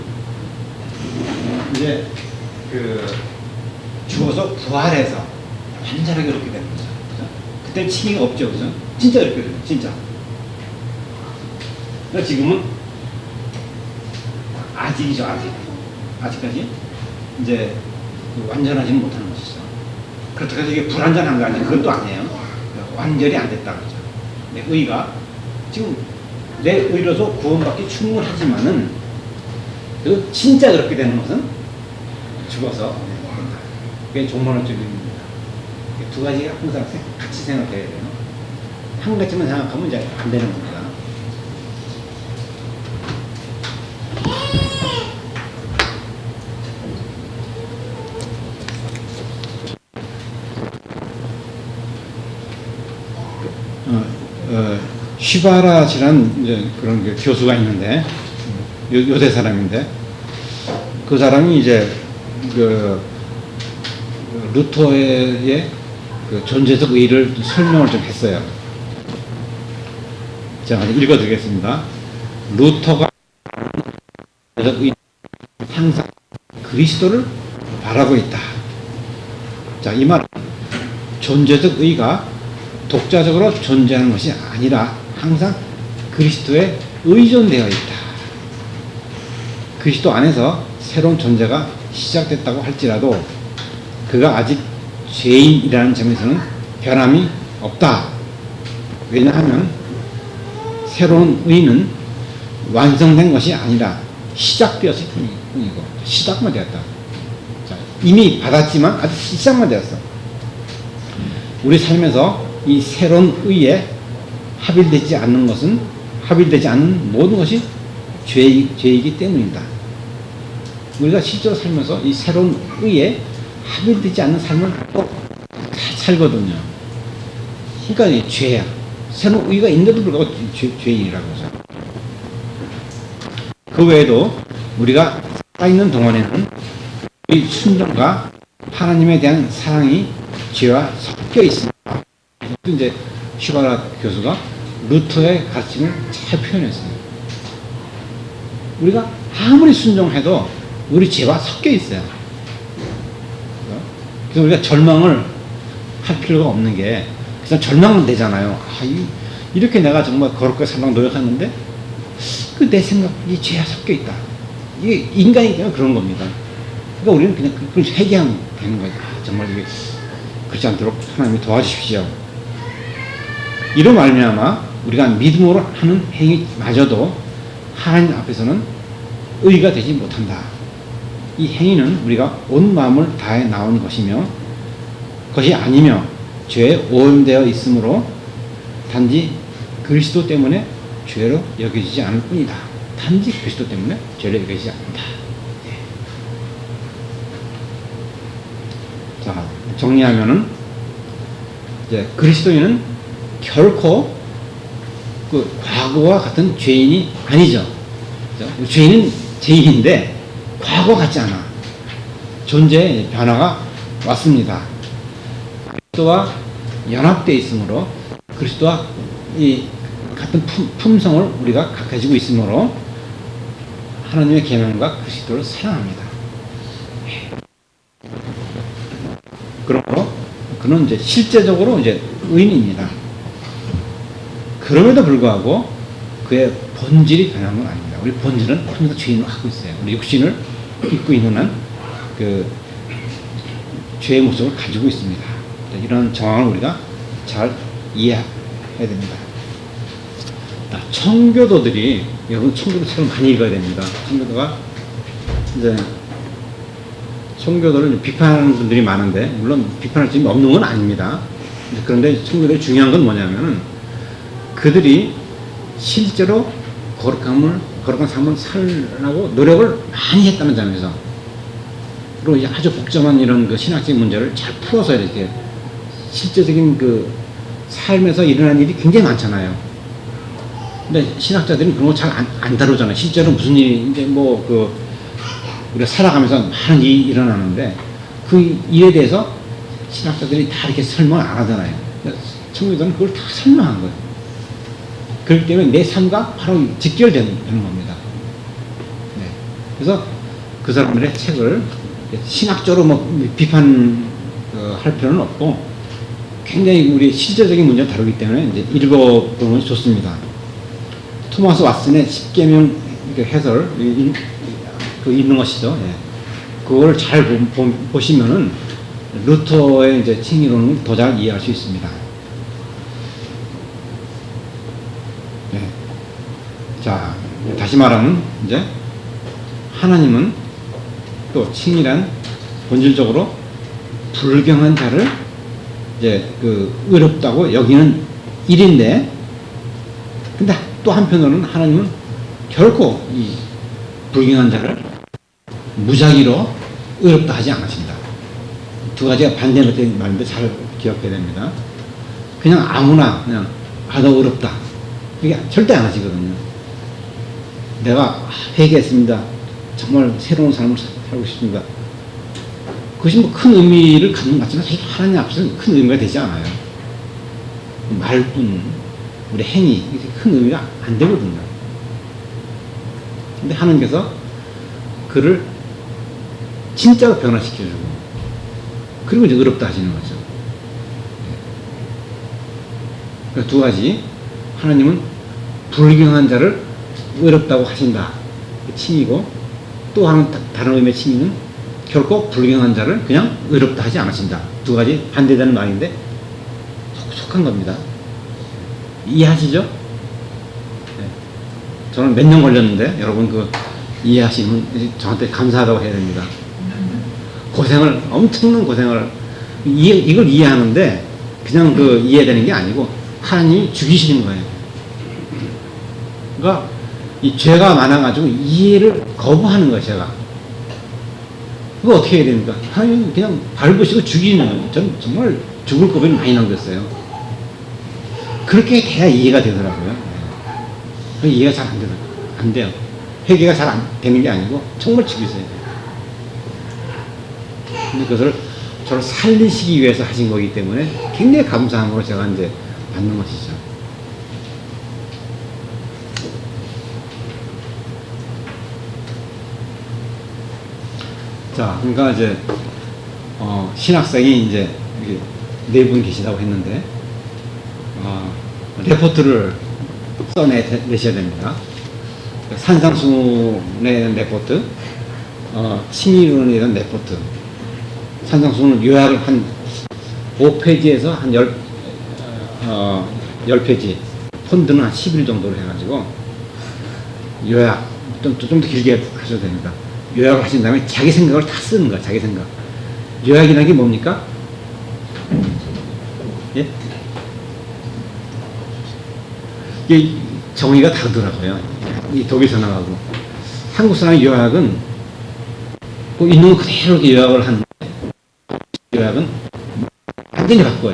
A: 이제 그 죽어서 부활해서 완전하게 이렇게 되는 거죠. 그죠? 그때 칭의가 없죠, 그죠? 진짜 이렇게 돼요, 진짜. 그러니까 지금은 아직이죠, 아직. 아직까지 이제 완전하지는 못하는 것이죠. 그렇다고 해서 이게 불완전한 거 아니에요? 그것도 아니에요. 완전히 안 됐다 그러죠. 내 의가 지금 내 의로서 구원받기 충분하지만은 그 진짜 그렇게 되는 것은 죽어서 된다. 그게 종말론적 의미입니다. 두 가지가 항상 같이 생각해야 돼요. 한 가지만 생각하면 이제 안 되는 겁니다. 슈바라시란 이제 그런 그 교수가 있는데 요새 사람인데 그 사람이 이제 그 루터의 그 존재적 의의를 설명을 좀 했어요. 제가 읽어드리겠습니다. 루터가 존재적 의의 항상 그리스도를 바라고 있다. 자, 이 말은 존재적 의의가 독자적으로 존재하는 것이 아니라 항상 그리스도에 의존되어 있다. 그리스도 안에서 새로운 존재가 시작됐다고 할지라도 그가 아직 죄인이라는 점에서는 변함이 없다. 왜냐하면 새로운 의는 완성된 것이 아니라 시작되었을 뿐이고 시작만 되었다. 자, 이미 받았지만 아직 시작만 되었어. 우리 삶에서 이 새로운 의에 합일되지 않는 것은 합일되지 않는 모든 것이 죄이기 때문입니다. 우리가 실제로 살면서 이 새로운 의에 합일되지 않는 삶을 꼭 살거든요. 그러니까 이 죄야. 새로운 의가 있는데도 불구하고 죄인이라고 하죠. 그 외에도 우리가 살아있는 동안에는 우리 순종과 하나님에 대한 사랑이 죄와 섞여 있습니다. 또 이제 슈바라 교수가 루터의 가르침을 잘 표현했어요. 우리가 아무리 순종해도 우리 죄와 섞여 있어요. 그래서 우리가 절망을 할 필요가 없는 게 그냥 절망은 되잖아요. 이렇게 내가 정말 거룩하게 살려고 노력하는데 그 내 생각이 죄와 섞여 있다. 이게 인간이기 때문에 그런 겁니다. 그러니까 우리는 그냥 그걸 회개하면 되는 거예요. 정말 이게 그렇지 않도록 하나님이 도와주십시오. 이로 말미암아 우리가 믿음으로 하는 행위마저도 하나님 앞에서는 의가 되지 못한다. 이 행위는 우리가 온 마음을 다해 나오는 것이며 것이 아니며 죄에 오염되어 있으므로 단지 그리스도 때문에 죄로 여겨지지 않을 뿐이다. 단지 그리스도 때문에 죄로 여겨지지 않는다. 네. 자, 정리하면은 이제 그리스도인은 결코 그 과거와 같은 죄인이 아니죠. 그렇죠? 죄인은 죄인인데 과거 같지 않아. 존재의 변화가 왔습니다. 그리스도와 연합되어 있으므로 그리스도와 이 같은 품성을 우리가 가지고 있으므로 하나님의 계명과 그리스도를 사랑합니다. 그러므로 그는 이제 실제적으로 이제 의인입니다. 그럼에도 불구하고 그의 본질이 변한 건 아닙니다. 우리 본질은 항상 죄인을 하고 있어요. 우리 육신을 입고 있는 한 그 죄의 모습을 가지고 있습니다. 이런 정황을 우리가 잘 이해해야 됩니다. 청교도들이 여러분 청교도 책을 많이 읽어야 됩니다. 청교도가 이제 청교도를 비판하는 분들이 많은데 물론 비판할 점이 없는 건 아닙니다. 그런데 청교도의 중요한 건 뭐냐면은 그들이 실제로 거룩한 삶을 살라고 노력을 많이 했다는 점에서 그리고 이제 아주 복잡한 이런 그 신학적인 문제를 잘 풀어서 이렇게 실제적인 그 삶에서 일어나는 일이 굉장히 많잖아요. 근데 신학자들은 그런 거 잘 안 다루잖아요. 실제로 무슨 일이 이제 뭐 그 우리가 살아가면서 많은 일이 일어나는데 그 일에 대해서 신학자들이 다 이렇게 설명을 안 하잖아요. 청교도는 그걸 다 설명한 거예요. 그렇기 때문에 내 삶과 바로 직결되는 겁니다. 네. 그래서 그 사람들의 책을 신학적으로 뭐 비판할 필요는 없고 굉장히 우리 실제적인 문제를 다루기 때문에 이제 읽어보면 좋습니다. 토마스 왓슨의 십계명 해설 그 있는 것이죠. 예. 그걸 잘 보시면은 루터의 이제 칭의론을 더 잘 이해할 수 있습니다. 네. 자, 다시 말하면 이제 하나님은 또 칭의란 본질적으로 불경한 자를 이제 그 의롭다고 여기는 일인데, 근데 또 한편으로는 하나님은 결코 이 불경한 자를 무작위로 의롭다 하지 않으신다. 두 가지가 반대되는 말인데 잘 기억해야 됩니다. 그냥 아무나 그냥 너 의롭다 이게 절대 안 하시거든요. 내가 회개했습니다. 정말 새로운 삶을 살고 싶습니다. 그것이 뭐 큰 의미를 갖는 것 같지만 하나님 앞에서는 큰 의미가 되지 않아요. 말뿐 우리 행위 큰 의미가 안 되거든요. 근데 하나님께서 그를 진짜로 변화시켜주고 그리고 이제 의롭다 하시는 거죠. 그러니까 두 가지, 하나님은 불경한 자를 의롭다고 하신다, 그 칭의고, 또 다른 의미의 칭의는 결코 불경한 자를 그냥 의롭다 하지 않으신다. 두 가지 반대되는 말인데 속한 겁니다. 이해하시죠? 네. 저는 몇 년 걸렸는데 여러분 그 이해하시면 저한테 감사하다고 해야 됩니다. 고생을, 엄청난 고생을, 이걸 이해하는데 그냥 그 이해되는 게 아니고 하나님이 죽이시는 거예요. 그러니까 이 죄가 많아가지고 이해를 거부하는 거예요, 제가. 그거 어떻게 해야 됩니까? 하나님 그냥 밟으시고 죽이는 거예요. 저는 정말 죽을 고비를 많이 남겼어요. 그렇게 돼야 이해가 되더라고요. 네. 이해가 잘 안 돼요. 회개가 잘 안 되는 게 아니고 정말 지고 있어야 돼요. 근데 그것을 저를 살리시기 위해서 하신 거기 때문에 굉장히 감사함으로 제가 이제 받는 것이죠. 자, 그러니까 이제 신학생이 이제 네 분 계시다고 했는데 레포트를 써내셔야 됩니다. 산상수훈에 대한 레포트, 칭의론에 대한 레포트. 산상수훈은 요약을 한 5페이지에서 한 10페이지, 폰드는 한 10일 정도로 해가지고 요약, 좀 더 길게 하셔도 됩니다. 요약을 하신 다음에 자기 생각을 다 쓰는 거야, 자기 생각. 요약이라는 게 뭡니까? 예? 이게 정의가 다르더라고요. 이 독일 선언하고. 한국 선언의 요약은 꼭 있는 거 그대로 이렇게 요약을 하는데, 요약은 완전히 바꿔요.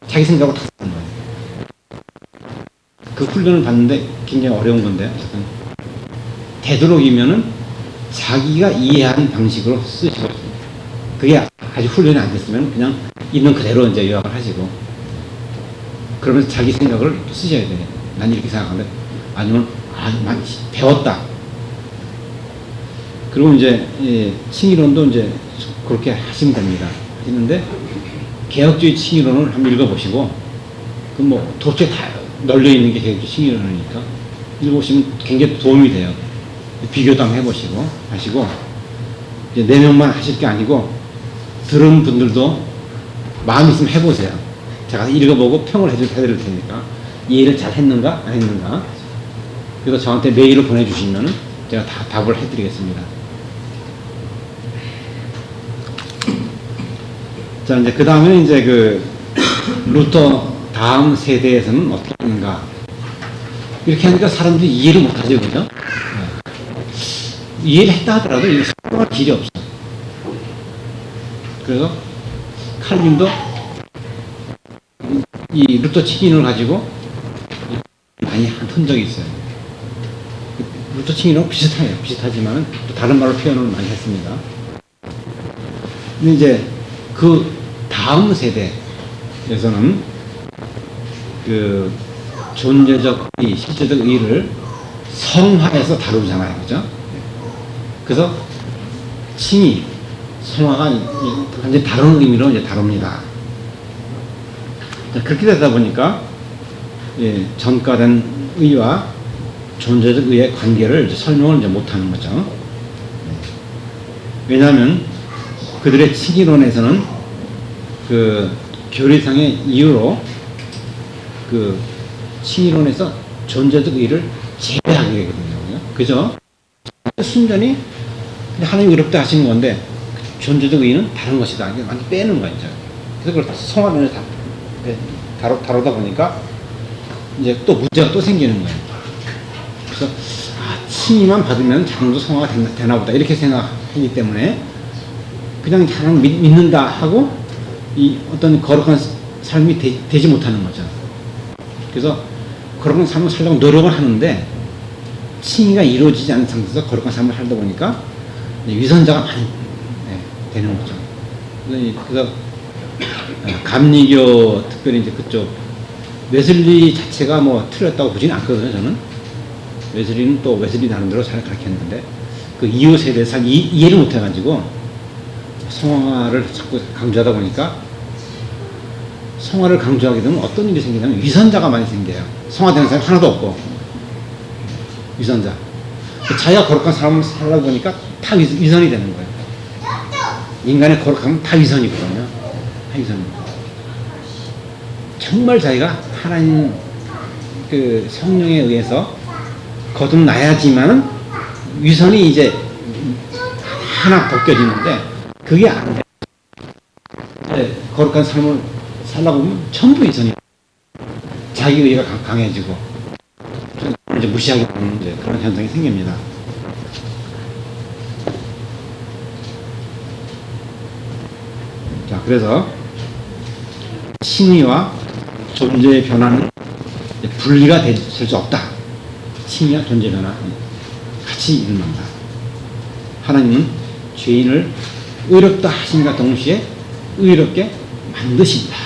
A: 자기 생각을 다 쓰는 거예요. 그 훈련을 받는데 굉장히 어려운 건데, 어쨌든 되도록이면은 자기가 이해하는 방식으로 쓰시고 있습니다. 그게 아직 훈련이 안 됐으면 그냥 있는 그대로 이제 요약을 하시고, 그러면서 자기 생각을 쓰셔야 돼요. 난 이렇게 생각하는데, 아니면 많이 배웠다. 그리고 이제 칭의론도 이제 그렇게 하시면 됩니다. 하시는데 개혁주의 칭의론을 한번 읽어보시고, 그 뭐 도처에 다 널려 있는 게 개혁주의 칭의론이니까 읽어보시면 굉장히 도움이 돼요. 비교도 한번 해보시고 하시고, 이제 4명만 하실 게 아니고 들은 분들도 마음 있으면 해보세요. 제가 읽어보고 평을 해드릴 테니까 이해를 잘 했는가 안 했는가. 그래서 저한테 메일을 보내주시면 제가 다 답을 해드리겠습니다. 자, 이제 그 다음에 이제 그 루터 다음 세대에서는 어떻게 하는가. 이렇게 하니까 사람들이 이해를 못하죠, 그죠? 네. 이해를 했다 하더라도 이게 설명할 길이 없어. 그래서 칼빈도 이 루터 칭의론을 가지고 많이 한 흔적이 있어요. 루터 칭의론은 비슷해요. 비슷하지만 또 다른 말로 표현을 많이 했습니다. 근데 이제 그 다음 세대에서는 그 존재적 의, 실제적 의를 성화해서 다루잖아요. 그죠? 그래서 칭의, 성화가 완전히 다른 의미로 이제 다룹니다. 그렇게 되다 보니까 전가된 의와 존재적 의의 관계를 이제 설명을 이제 못하는 거죠. 왜냐하면 그들의 칭의론에서는 그 교리상의 이유로 그 칭의론에서 존재적 의를 제외하게 되거든요. 그죠? 순전히 하나님 의롭다 하신 건데 존재적 의는 다른 것이다. 완전 빼는 거죠. 그래서 그걸 성화론에서 다루다 보니까 이제 또 문제가 또 생기는 거예요. 그래서 칭의만 받으면 자동도 성화가 되나 보다 이렇게 생각하기 때문에 그냥 하나님 믿는다 하고 이 어떤 거룩한 삶이 되지 못하는 거죠. 그래서 거룩한 삶을 살려고 노력을 하는데 칭의가 이루어지지 않는 상태에서 거룩한 삶을 살다 보니까 위선자가 많이 되는 거죠. 그래서 감리교 특별히 이제 그쪽 웨슬리 자체가 뭐 틀렸다고 보지는 않거든요. 저는 웨슬리는 또 웨슬리 나름대로 잘 가르쳤는데 그 이후 세대에서 이해를 못 해가지고 성화를 자꾸 강조하다 보니까 성화를 강조하게 되면 어떤 일이 생기냐면 위선자가 많이 생겨요. 성화되는 사람이 하나도 없고 위선자. 자기가 거룩한 삶을 살다 보니까 다 위선이 되는 거예요. 인간의 거룩함은 다 위선이거든요. 다 위선입니다. 정말 자기가 하나님 그 성령에 의해서 거듭나야지만 위선이 이제 하나 벗겨지는데 그게 안 돼. 거룩한 삶을 살라고 보면 전부 위선이 자기 의가 강해지고 이제 무시하게 되는 이제 그런 현상이 생깁니다. 자, 그래서 칭의와 존재의 변화는 이제 분리가 될 수 없다. 칭의와 존재 변화 같이 일어난다. 하나님은 죄인을 의롭다 하심과 동시에 의롭게 만드신다.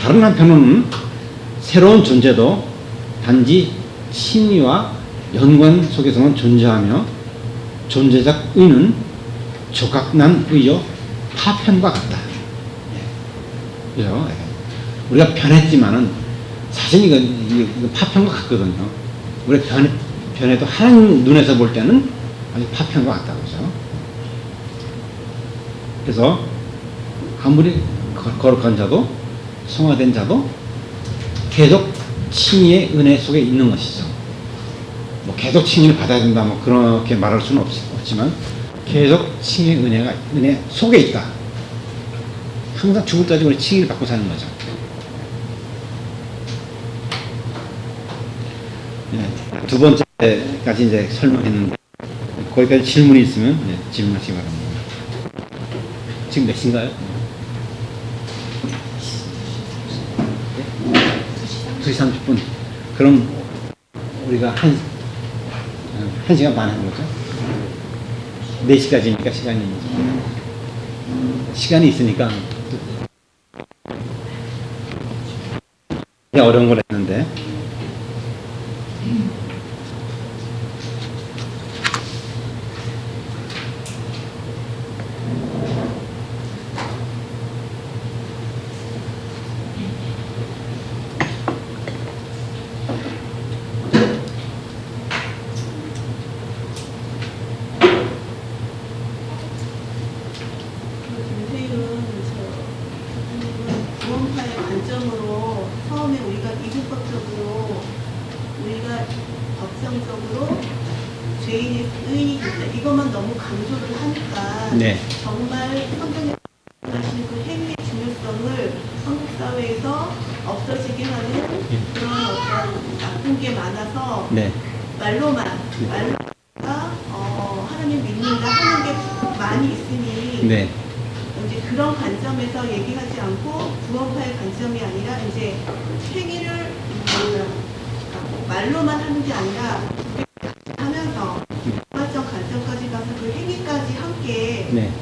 A: 다른 한편으로는 새로운 존재도 단지 칭의와 연관 속에서만 존재하며 존재적 의는 조각난 의요 파편과 같다. 그죠? 우리가 변했지만은 사실 이거 파편과 같거든요. 우리가 변해도 하나님 눈에서 볼 때는 아주 파편과 같다. 그죠? 그래서 아무리 거룩한 자도 성화된 자도 계속 칭의의 은혜 속에 있는 것이죠. 뭐 계속 칭의를 받아야 된다, 뭐 그렇게 말할 수는 없지만 계속 칭의의 은혜 속에 있다. 항상 죽을 때까지 우리 칭의를 받고 사는 거죠. 네, 두 번째까지 이제 설명했는데 거기까지 질문이 있으면 질문하시기 바랍니다. 지금 몇 시인가요? 2시 30분. 그럼 우리가 한 시간 반 하는 거죠? 4시까지니까 시간이 있으니까 어려운 걸 했는데
H: 구원파의 관점으로 처음에 우리가 이분법적으로 우리가 법정적으로 의인이 됐다 이것만 너무 강조를 하니까
A: 네.
H: 정말 성경에 말씀하신 그 행위의 중요성을 한국 사회에서 없어지게 하는 그런 어떤 나쁜 게 많아서
A: 네.
H: 말로가 하나님 믿는다 하는 게 많이 있으니
A: 네.
H: 이제 그런 관점에서 얘기하지 않고 구원파의 관점이 아니라 이제 행위를 말로만 하는 게 아니라 하면서 부가적 관점까지 가서 그 행위까지 함께
A: 네.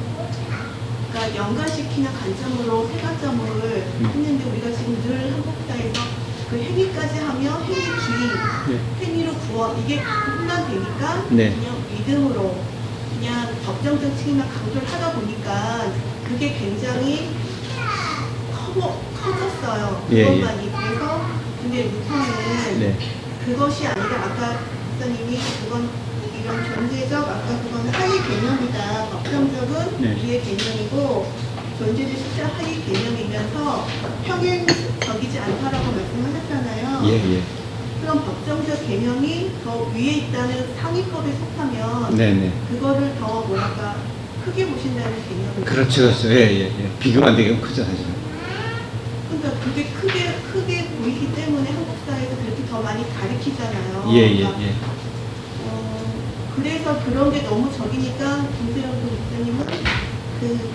H: 그러니까 연관시키는 관점으로 세 가점을 했는데 우리가 지금 늘 한국사에서 그 행위까지 하며 행위 주의, 행위로 구원 이게 혼란되니까
A: 네.
H: 그냥 믿음으로 그냥 법정적 측면만 강조를 하다 보니까 그게 굉장히 커졌어요.
A: 예,
H: 그것만이. 그래서 근데 루터는
A: 네.
H: 그것이 아니라 아까 목사님이 그건 이런 존재적 아까 그건 하위 개념이다. 법정적은
A: 네.
H: 위의 개념이고 존재적 실제 하위 개념이면서 평행적이지 않다라고 말씀하셨잖아요.
A: 예, 예.
H: 그럼 법정적 개념이 더 위에 있다는 상위법에 속하면
A: 네네.
H: 그거를 더 뭐랄까 크게 보신다는 개념이
A: 그렇죠, 그렇죠. 예, 예, 예. 비교가 안 되게 크죠, 사실은.
H: 그러니까 그게 크게 보이기 때문에 한국 사회에서 그렇게 더 많이 가리키잖아요.
A: 예, 예,
H: 그러니까
A: 예.
H: 그래서 그런 게 너무 적이니까 김세영 목사님은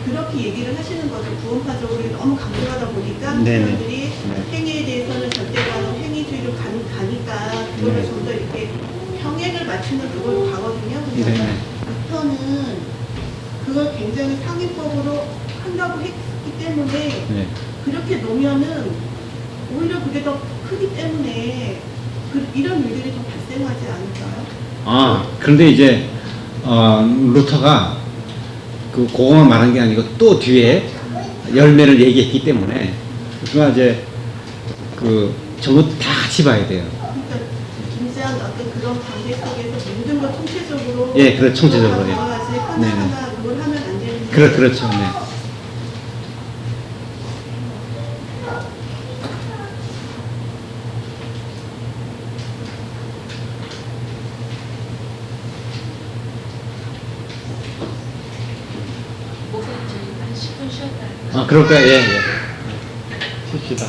H: 그렇게 얘기를 하시는 거죠. 구원파적으로 너무 강조하다 보니까
A: 네네.
H: 사람들이
A: 네.
H: 행위에 대해서는 절대로 행위주의로 가니까 그거를
A: 네.
H: 좀 더 이렇게 평행을 맞추는 그걸로 가거든요. 그래서
A: 네네.
H: 루터는 그걸 굉장히 상위법으로 한다고 했기 때문에
A: 네.
H: 그렇게 놓으면은 오히려 그게 더 크기 때문에 이런 일들이 더 발생하지 않을까요?
A: 아, 그런데 이제, 루터가 그거만 말한 게 아니고 또 뒤에 열매를 얘기했기 때문에, 그가 이제, 전부 다 같이 봐야 돼요.
H: 그러니까 김장 어떤 그런 관계 속에서 모든 걸 총체적으로
A: 예, 그래, 총체적으로, 예.
H: 하나하나 그걸 하면 안 되는데
A: 그렇죠, 네.
G: 목사님 저희 한 10분 쉬었다 할까요?
A: 아, 그럴까요? 예, 예. 쉽시다.